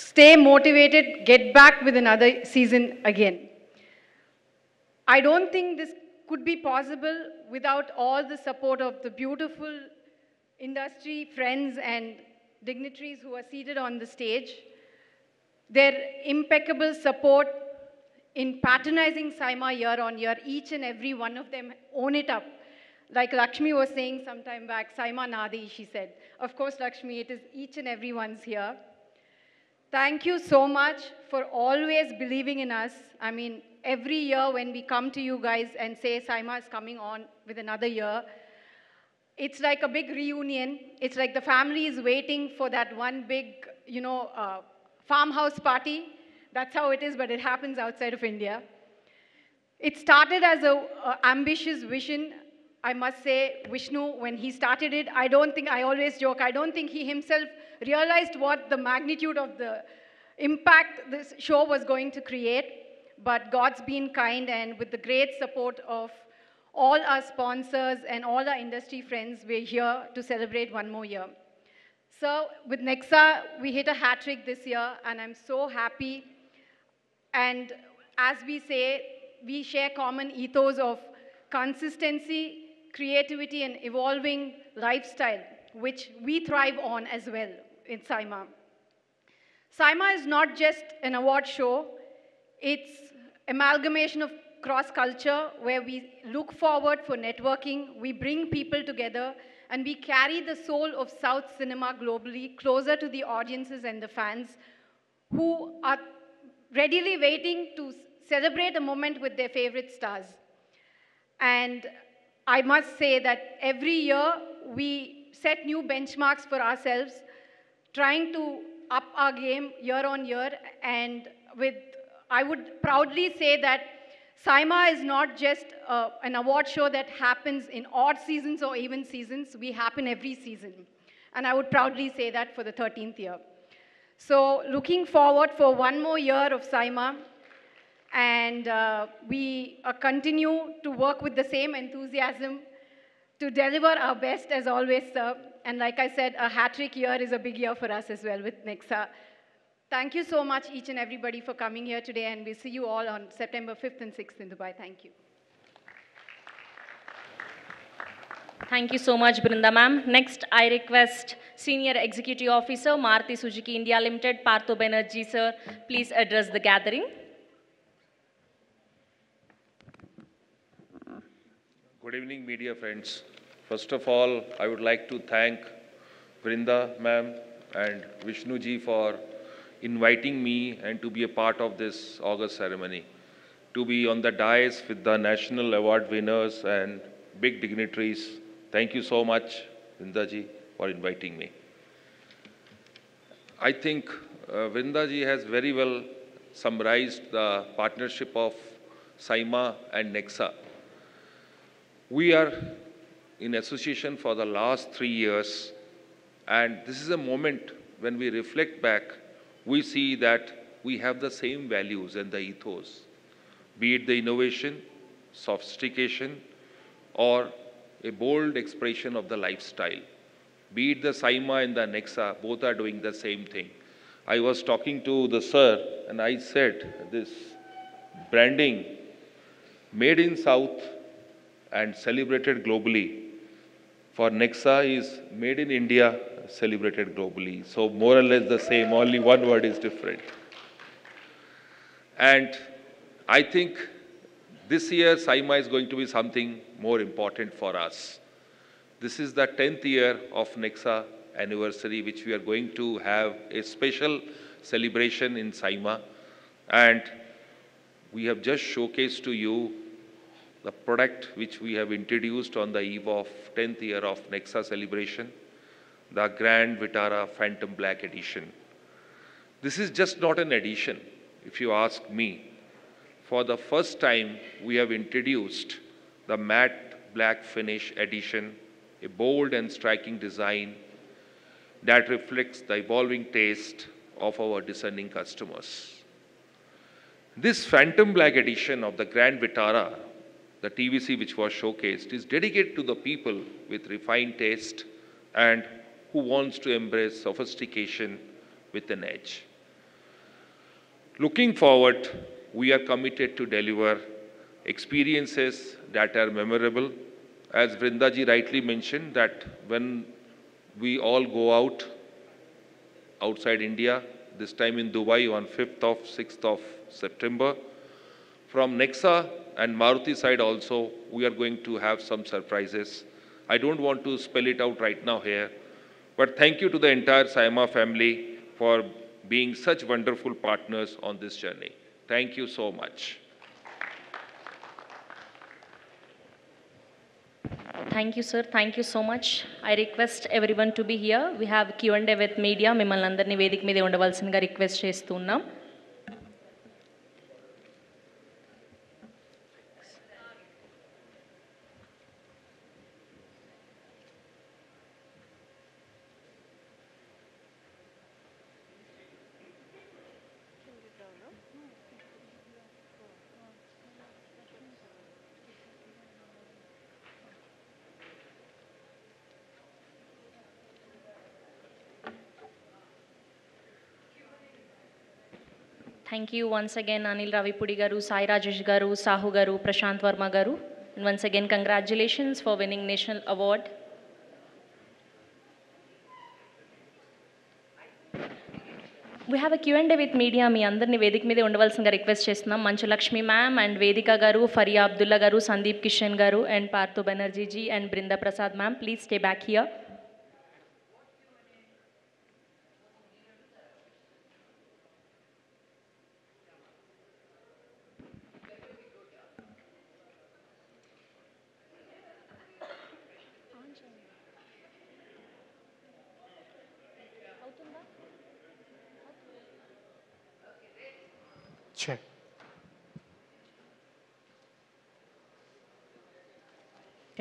stay motivated, get back with another season again. I don't think this could be possible without all the support of the beautiful industry friends and dignitaries who are seated on the stage. Their impeccable support in patronizing Saima year on year, each and every one of them own it up. Like Lakshmi was saying some time back, Saima Nadi, she said. Of course, Lakshmi, it is each and everyone's here. Thank you so much for always believing in us. I mean, every year when we come to you guys and say Saima is coming on with another year, it's like a big reunion. It's like the family is waiting for that one big, farmhouse party. That's how it is, but it happens outside of India. It started as a ambitious vision. I must say, Vishnu, when he started it, I always joke, I don't think he himself realized what the magnitude of the impact this show was going to create. But God's been kind, and with the great support of all our sponsors and all our industry friends, we're here to celebrate one more year. So with Nexa, we hit a hat trick this year, and I'm so happy. And as we say, we share common ethos of consistency, creativity, and evolving lifestyle, which we thrive on as well in Saima. Saima is not just an award show, it's amalgamation of cross-culture where we look forward for networking, we bring people together, and we carry the soul of South cinema globally closer to the audiences and the fans who are readily waiting to celebrate a moment with their favorite stars. And I must say that every year we set new benchmarks for ourselves, trying to up our game year on year, and with, I would proudly say that SIMA is not just an award show that happens in odd seasons or even seasons. We happen every season. And I would proudly say that for the 13th year. So looking forward for one more year of SIMA, and we continue to work with the same enthusiasm to deliver our best as always, sir. And like I said, a hat-trick year is a big year for us as well with Nexa. Thank you so much, each and everybody, for coming here today, and we'll see you all on September 5th and 6th in Dubai. Thank you. Thank you so much, Brinda ma'am. Next, I request Senior Executive Officer, Maruti Suzuki India Limited, Partho Banerjee, sir, please address the gathering. Good evening, media friends. First of all, I would like to thank Brinda ma'am and Vishnu ji for inviting me and to be a part of this August ceremony, to be on the dais with the national award winners and big dignitaries. Thank you so much, Brinda ji, for inviting me. I think Brinda ji has very well summarized the partnership of SIMA and Nexa. We are in association for the last 3 years, and this is a moment when we reflect back, we see that we have the same values and the ethos, be it the innovation, sophistication, or a bold expression of the lifestyle. Be it the SIMA and the Nexa, both are doing the same thing. I was talking to the sir, and I said this branding, made in South and celebrated globally, for Nexa is made in India, celebrated globally. So more or less the same, only one word is different. And I think this year SIMA is going to be something more important for us. This is the 10th year of Nexa anniversary, which we are going to have a special celebration in SIMA. And we have just showcased to you the product which we have introduced on the eve of 10th year of Nexa celebration, the Grand Vitara Phantom Black Edition. This is just not an edition, if you ask me. For the first time, we have introduced the matte black finish edition, a bold and striking design that reflects the evolving taste of our discerning customers. This Phantom Black edition of the Grand Vitara, the TVC which was showcased, is dedicated to the people with refined taste and who wants to embrace sophistication with an edge. Looking forward, we are committed to deliver experiences that are memorable. As Brinda ji rightly mentioned, that when we all go outside India, this time in Dubai on 5th of 6th of September, from Nexa and Maruti side also, we are going to have some surprises. I don't want to spell it out right now here, but thank you to the entire SIMA family for being such wonderful partners on this journey. Thank you so much. Thank you, sir. Thank you so much. I request everyone to be here. We have Q&A with media. మిమ్మల్ని అందరినీ వేదిక మీద ఉండవలసిందిగా request చేస్తున్నాం. Thank you once again, Anil Ravipudi garu, Sai Rajesh garu, Sahu garu, Prashant Verma garu. And once again, congratulations for winning National Award. We have a Q&A with media. మీ అందరిని వేదిక మీద ఉండవలసిందిగా request చేస్తున్నాం. Manchu Lakshmi ma'am and వేదిక గారు, ఫరియా అబ్దుల్లా గారు, సందీప్ కిషన్ గారు and Partho Banerjee ji and Brinda Prasad ma'am, please stay back here.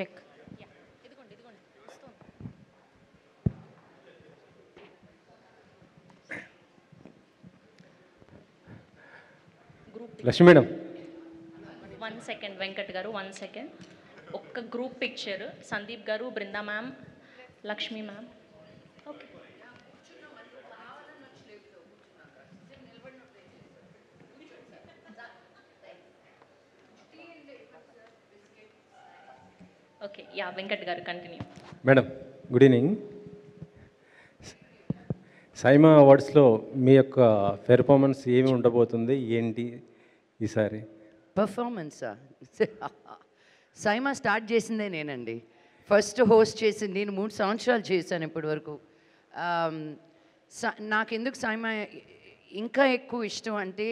Check. Lakshmi madam. 1 second Venkat గారు, 1 second. ఒక్క గ్రూప్ పిక్చర్ సందీప్ గారు, Brinda ma'am, Lakshmi ma'am. Okay. Okay, yeah Venkat గారు continue. Madam good evening. SIIMA అవార్డ్స్లో మీ యొక్క పెర్ఫార్మెన్స్ ఏమి ఉండబోతుంది ఏంటి ఈసారి? పర్ఫార్మెన్సా? సైమా స్టార్ట్ చేసిందే నేనండి. ఫస్ట్ హోస్ట్ చేసింది నేను 3 సంవత్సరాలు చేశాను ఇప్పటి వరకు. నాకెందుకు సైమా ఇంకా ఎక్కువ ఇష్టం అంటే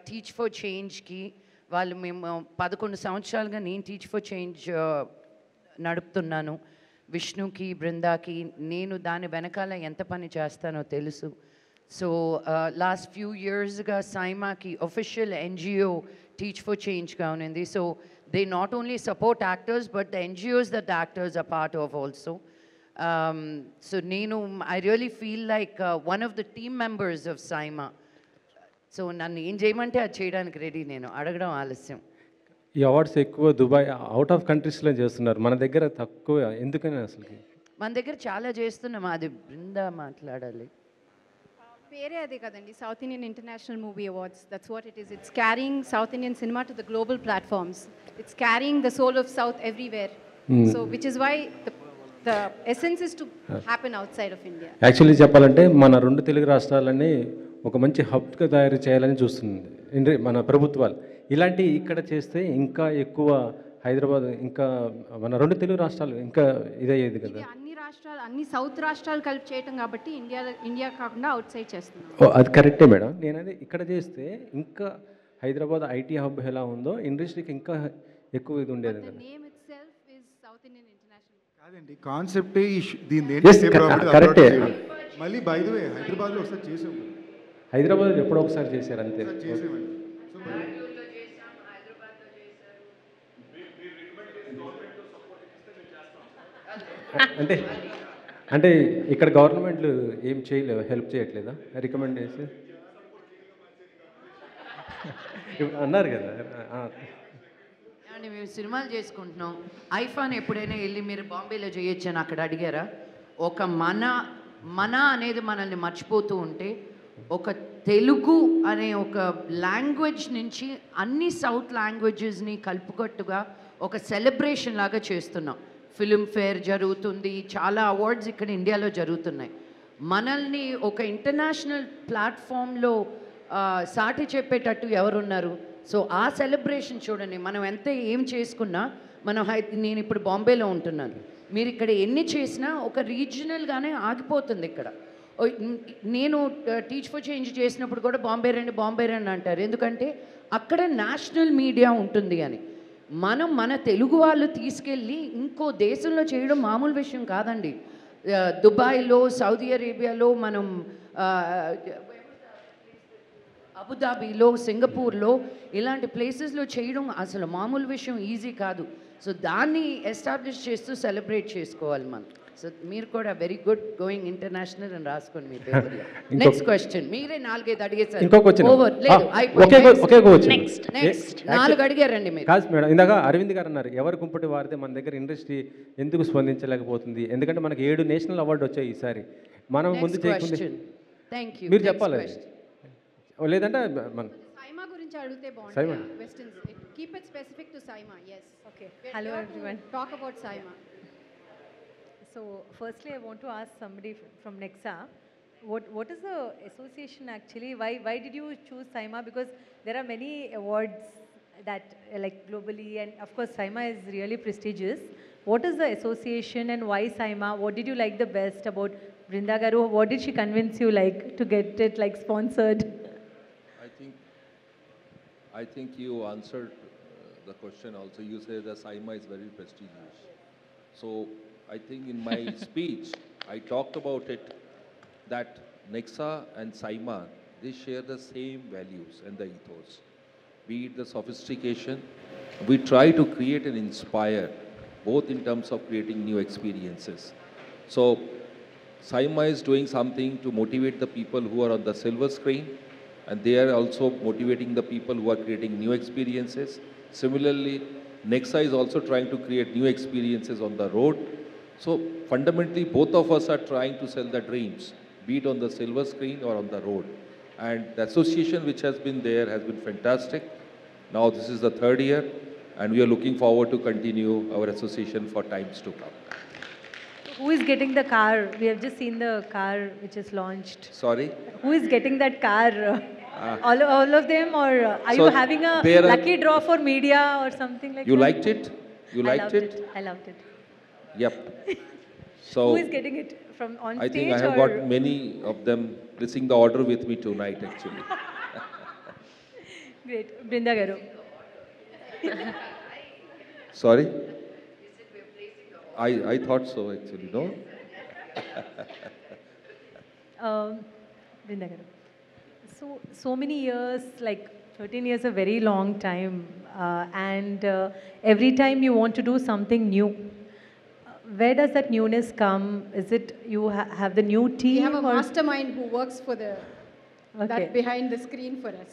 టీచ్ ఫర్ చేంజ్కి వాళ్ళు మేము 11 సంవత్సరాలుగా నేను టీచ్ ఫర్ చేంజ్ నడుపుతున్నాను. విష్ణుకి బృందాకి నేను దాని వెనకాల ఎంత పని చేస్తానో తెలుసు. సో లాస్ట్ ఫ్యూ ఇయర్స్గా సైమాకి ఒఫిషియల్ ఎన్జిఓ టీచ్ ఫర్ చేంజ్గా ఉంది. So they not only support actors but the NGOs that the actors are part of also. So నేను I really feel like one of the team members of SIIMA. So నన్ను ఏం చేయమంటే అది చేయడానికి ready, నేను అడగడం ఆలస్యం. ఈ అవార్డ్స్ ఎక్కువ దుబాయ్ అవుట్ ఆఫ్ కంట్రీస్లో చేస్తున్నారు, మన దగ్గర తక్కువ, ఎందుకని అసలుకి? మన దగ్గర చాలా చేస్తున్నాం, అది బృందా మాట్లాడాలి. పేరే అదే కదండి, south Indian international movie awards. That's what it is. It's carrying south Indian cinema to the global platforms. It's carrying the soul of south everywhere. So which is why the essence is to happen outside of India. Actually చెప్పాలంటే మన 2 తెలుగు రాష్ట్రాలని ఒక మంచి హబ్గా తయారు చేయాలని చూస్తుంది మన ప్రభుత్వాలు. ఇలాంటి ఇక్కడ చేస్తే ఇంకా ఎక్కువ హైదరాబాద్, ఇంకా మన 2 తెలుగు రాష్ట్రాలు ఇంకా ఇదయ్యేది కదా. అన్ని రాష్ట్రాలు, అన్ని సౌత్ రాష్ట్రాలు కలిపి చేయటం కాబట్టి ఇండియా కాకుండా అవుట్ సైడ్ చేస్తున్నాం. అది కరెక్టే మేడం. నేను అది ఇక్కడ చేస్తే ఇంకా హైదరాబాద్ ఐటీ హబ్ ఎలా ఉందో ఇండస్ట్రీకి ఇంకా ఎక్కువ ఇది ఉండేది కదా. కాదండి, కాన్సెప్టే దీని కరెక్టే. మళ్ళీ బై ది వే హైదరాబాద్లో ఒకసారి చేసాం. హైదరాబాద్ ఎప్పుడో ఒకసారి చేశారు అంతే. అంటే అంటే ఇక్కడ గవర్నమెంట్లు ఏం చేయలేవు, హెల్ప్ చేయట్లేదా? రికమెండ్ చేసి అన్నారు కదా. మేము సినిమాలు చేసుకుంటున్నాం. ఐఫాన్ ఎప్పుడైనా వెళ్ళి మీరు బాంబేలో చేయొచ్చు అని అక్కడ అడిగారా? ఒక మన అనేది మనల్ని మర్చిపోతూ ఉంటే ఒక తెలుగు అనే ఒక లాంగ్వేజ్ నుంచి అన్ని సౌత్ లాంగ్వేజెస్ని కలుపుకట్టుగా ఒక సెలబ్రేషన్ లాగా చేస్తున్నాం. ఫిల్మ్ఫేర్ జరుగుతుంది, చాలా అవార్డ్స్ ఇక్కడ ఇండియాలో జరుగుతున్నాయి. మనల్ని ఒక ఇంటర్నేషనల్ ప్లాట్ఫామ్లో సాటి చెప్పేటట్టు ఎవరున్నారు? సో ఆ సెలబ్రేషన్ చూడండి. మనం ఎంత ఏం చేసుకున్నా నేను ఇప్పుడు బాంబేలో ఉంటున్నాను, మీరు ఇక్కడ ఎన్ని చేసినా ఒక రీజనల్గానే ఆగిపోతుంది ఇక్కడ. నేను టీచ్ ఫర్ చేంజ్ చేసినప్పుడు కూడా బాంబే రండి అంటారు, ఎందుకంటే అక్కడ నేషనల్ మీడియా ఉంటుంది అని. మన తెలుగు వాళ్ళు తీసుకెళ్ళి ఇంకో దేశంలో చేయడం మామూలు విషయం కాదండి. దుబాయ్లో, సౌదీ అరేబియాలో, మనం అబుదాబీలో, సింగపూర్లో ఇలాంటి ప్లేసెస్లో చేయడం అసలు మామూలు విషయం, ఈజీ కాదు. సో దాన్ని ఎస్టాబ్లిష్ చేస్తూ సెలబ్రేట్ చేసుకోవాలి మనం. సో మీరు కూడా వెరీ గుడ్ గోయింగ్ ఇంటర్నేషనల్ అని రాసుకోండి మీ పేపర్లో. నెక్స్ట్ క్వశ్చన్ మీరే 4-5 అడిగేసారు. నెక్స్ట్ 4 అడిగారండి మీరు. కాదు మేడం, ఇందాక అరవింద్ గారు అన్నారు ఎవరు కుంపటి వారితే మన దగ్గర ఇండస్ట్రీ ఎందుకు స్పందించలేకపోతుంది, ఎందుకంటే మనకి 7 నేషనల్ అవార్డు వచ్చాయి ఈసారి. మనం ముందు చేయకుండా మీరు చెప్పాలి, లేదంటే మన సైమా గురించి అడిగితే బాగుంటుంది. Westerns keep it specific to SIIMA. yes, okay. Hello everyone, talk about Saima. So firstly I want to ask somebody from Nexa, what is the association actually? Why did you choose Saima? Because there are many awards that like globally, and of course Saima is really prestigious. What is the association and why Saima? What did you like the best about Brinda Garu? What did she convince you like to get it like sponsored? I think you answered the question also. You say that Saima is very prestigious. So I think in my speech, I talked about it, that Nexa and Saima, they share the same values and the ethos. Be it the sophistication, we try to create and inspire both in terms of creating new experiences. So Saima is doing something to motivate the people who are on the silver screen, and they are also motivating the people who are creating new experiences. Similarly, Nexa is also trying to create new experiences on the road. So fundamentally, both of us are trying to sell the dreams, be it on the silver screen or on the road. And the association which has been there has been fantastic. Now this is the third year, and we are looking forward to continue our association for times to come. Who is getting the car? We have just seen the car which is launched. Sorry? Who is getting that car? All of them, or are So you having a there are- lucky draw for media or something like You that? liked it? You liked it? I loved it. Yep. Who So is getting it from on I stage? think I have or? got many of them placing the order with me tonight, actually. Great, Brinda Garu. Sorry? I thought so, actually, no? Brinda Garu. So many years, like 13 years, a very long time, and every time you want to do something new. Where does that newness come? Is it you have the new team? We have a or- mastermind who works for the Okay. that behind the screen for us.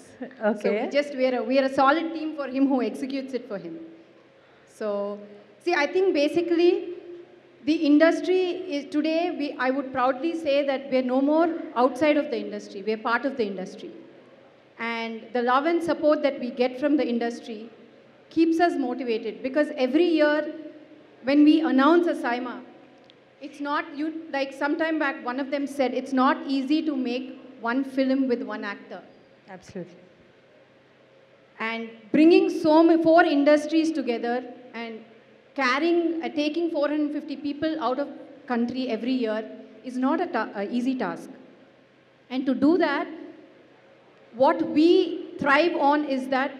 Okay. So we are a solid team for him who executes it for him. So see, I think basically the industry is today. I would proudly say that we are no more outside of the industry. We are part of the industry, and the love and support that we get from the industry keeps us motivated, because every year when we announce a Saima, it's not, like sometime back one of them said, it's not easy to make one film with one actor. Absolutely. And bringing four industries together and taking 450 people out of country every year is not a easy task. And to do that, what we thrive on is that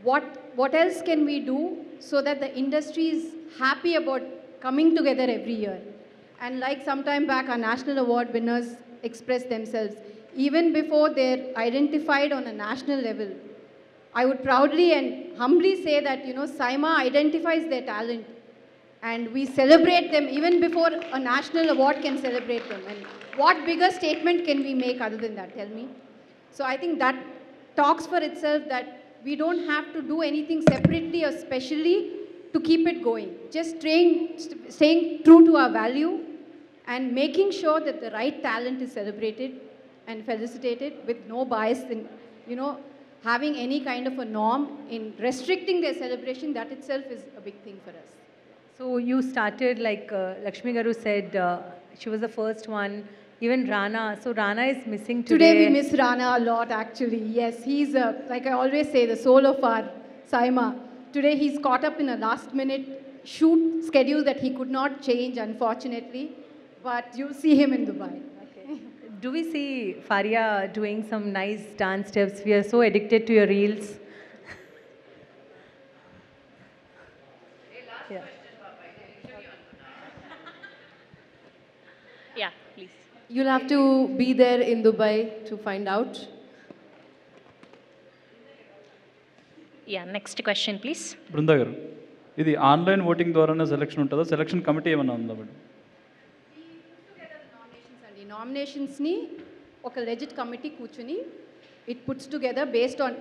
what else can we do so that the industry is happy about coming together every year. And like sometime back, our national award winners expressed themselves, even before they're identified on a national level, I would proudly and humbly say that, Saima identifies their talent, and we celebrate them even before a national award can celebrate them. And what bigger statement can we make other than that? Tell me. So I think that talks for itself, that we don't have to do anything separately or specially to keep it going. Just staying true to our value and making sure that the right talent is celebrated and felicitated with no bias in, having any kind of a norm in restricting their celebration. That itself is a big thing for us. So you started, like Lakshmi Garu said, she was the first one. Even Rana. So Rana is missing today. Today we miss Rana a lot, actually. Yes, he's, like I always say, the soul of our Saima. Today he's caught up in a last-minute shoot schedule that he could not change, unfortunately. But you'll see him in Dubai. Do we see Faria doing some nice dance steps? We are so addicted to your reels. Yeah. Yeah, please. You'll have to be there in Dubai to find out. Yeah, next question, please. Brinda గారు, ఇది online voting ద్వారానే selection ఉంటుందా? Selection committee ఏమైనా ఉందా madam? ఈ నామినేషన్స్ని ఒక legit committee కూర్చుని it puts together based on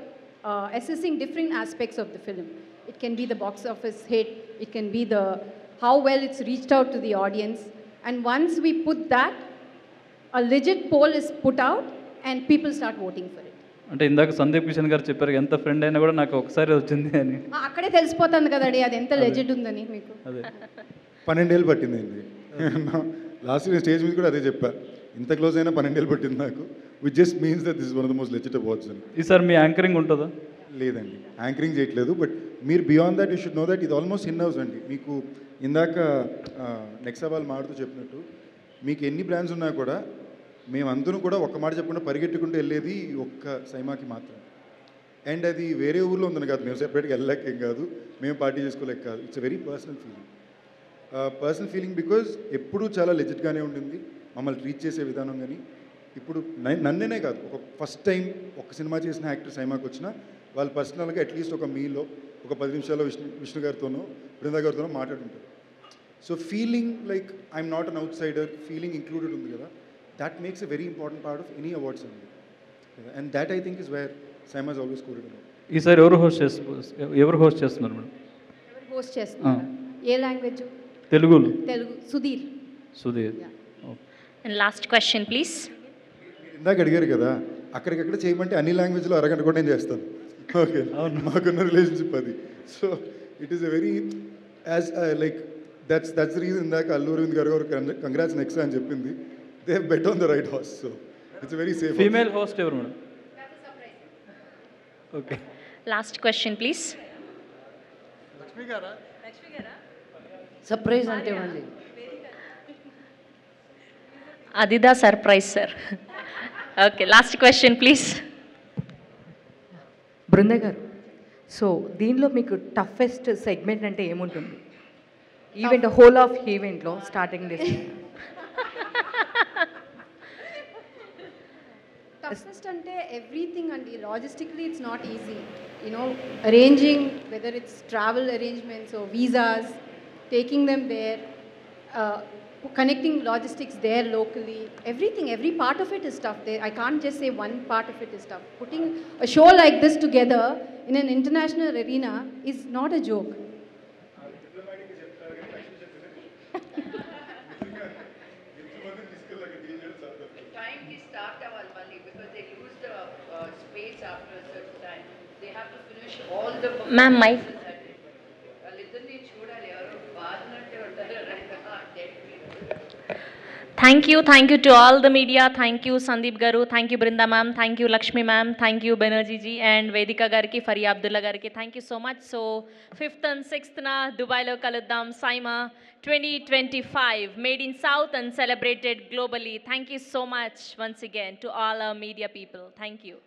assessing different aspects of the film. It can be the box office hit, it can be how well it's reached out to the audience, and once we put that, a legit poll is put out and people start voting for it. అంటే ఇందాక సందీప్ కిషన్ గారు చెప్పారు, ఎంత friend అయినా కూడా నాకు ఒకసారి వచ్చింది అని. అక్కడే తెలిసిపోతుంది కదండి అది ఎంత లెజిట్ ఉందని మీకు. అదే 12 ఏళ్ళు పట్టిందండి. లాస్ట్ ఇయర్ స్టేజ్ మీద కూడా అదే చెప్పా, ఇంత క్లోజ్ అయినా 12 ఏళ్ళు పట్టింది నాకు. Which just means that this is one of the most legit awards అని. ఈసారి మీ యాంకరింగ్ ఉంటుందా? లేదండి, యాంకరింగ్ చేయట్లేదు. బట్ మీరు beyond that you should know that ఇది ఆల్మోస్ట్ ఇన్ హౌస్ అండి. మీకు ఇందాక నెక్సా వాళ్ళు మాడుతూ చెప్పినట్టు, మీకు ఎన్ని బ్రాండ్స్ ఉన్నా కూడా మేమందరం కూడా ఒక్క మాట చెప్పకుండా పరిగెట్టుకుంటూ వెళ్ళేది ఒక్క సైమాకి మాత్రం. అండ్ అది వేరే ఊర్లో ఉందని కాదు, మేము సెపరేట్గా వెళ్ళలేకేం కాదు, మేము పార్టీ చేసుకోలేక కాదు. It's a very personal feeling. Personal feeling because ఎప్పుడూ చాలా లెజిట్గానే ఉంటుంది మమ్మల్ని ట్రీట్ చేసే విధానం. కానీ ఇప్పుడు నన్నేనే కాదు, ఒక ఫస్ట్ టైం ఒక సినిమా చేసిన యాక్టర్ సైమాకి వచ్చినా వాళ్ళు పర్సనల్గా అట్లీస్ట్ ఒక మీలో ఒక 10 నిమిషాల్లో విష్ణు గారితోనో బృందా గారితోనో మాట్లాడుతుంటారు. So feeling like I'm not an out cider, feeling included ఉంది కదా, that makes a very important part of any award ceremony. And that I think is where Saima is always quoted about. ఈసారి ఎవరు host చేస్తున్నారు madam? Host చేస్తున్నారు. ఏ language? తెలుగులో. Telugu. Sudheer. Sudheer. And last question please. ఇందాక అడిగారు కదా, అక్కడికక్కడ చేయమంటే అన్ని లాంగ్వేజ్లో అరగంట కూడా నేను చేస్తాను. ఓకే, మాకున్న రిలేషన్షిప్ అది. So it is a very as like that's the reason ఇందాక అల్లు అరవింద్ గారు కంగ్రాట్స్ నెక్స్ట్ అని చెప్పింది. They have bet on the right horse, so it's a very safe. Female host ever, madam? Okay. Last question, please. Lakshmi gara? Surprise ante valli. Adida surprise, sir. Okay, last question, please. బృంద గారు, so దీనిలో మీకు toughest segment అంటే ఏముంటుంది? Event whole of ఈవెంట్లో starting days. Toughest ante everything and logistically it's not easy. You know, arranging whether it's travel arrangements or visas, taking them there, connecting logistics there locally, everything, every part of it is tough. I can't just say one part of it is tough. Putting a show like this together in an international arena is not a joke. Ma'am, mic. Thank you to all the media. Thank you Sandeep Garu, thank you Brinda ma'am, thank you Lakshmi ma'am, thank you Banerjee ji and Vedika gariki, Faria Abdullah gariki. Thank you so much. So 5th and 6th na Dubai lo kaluddam Saima 2025 made in South and celebrated globally. Thank you so much once again to all our media people. Thank you.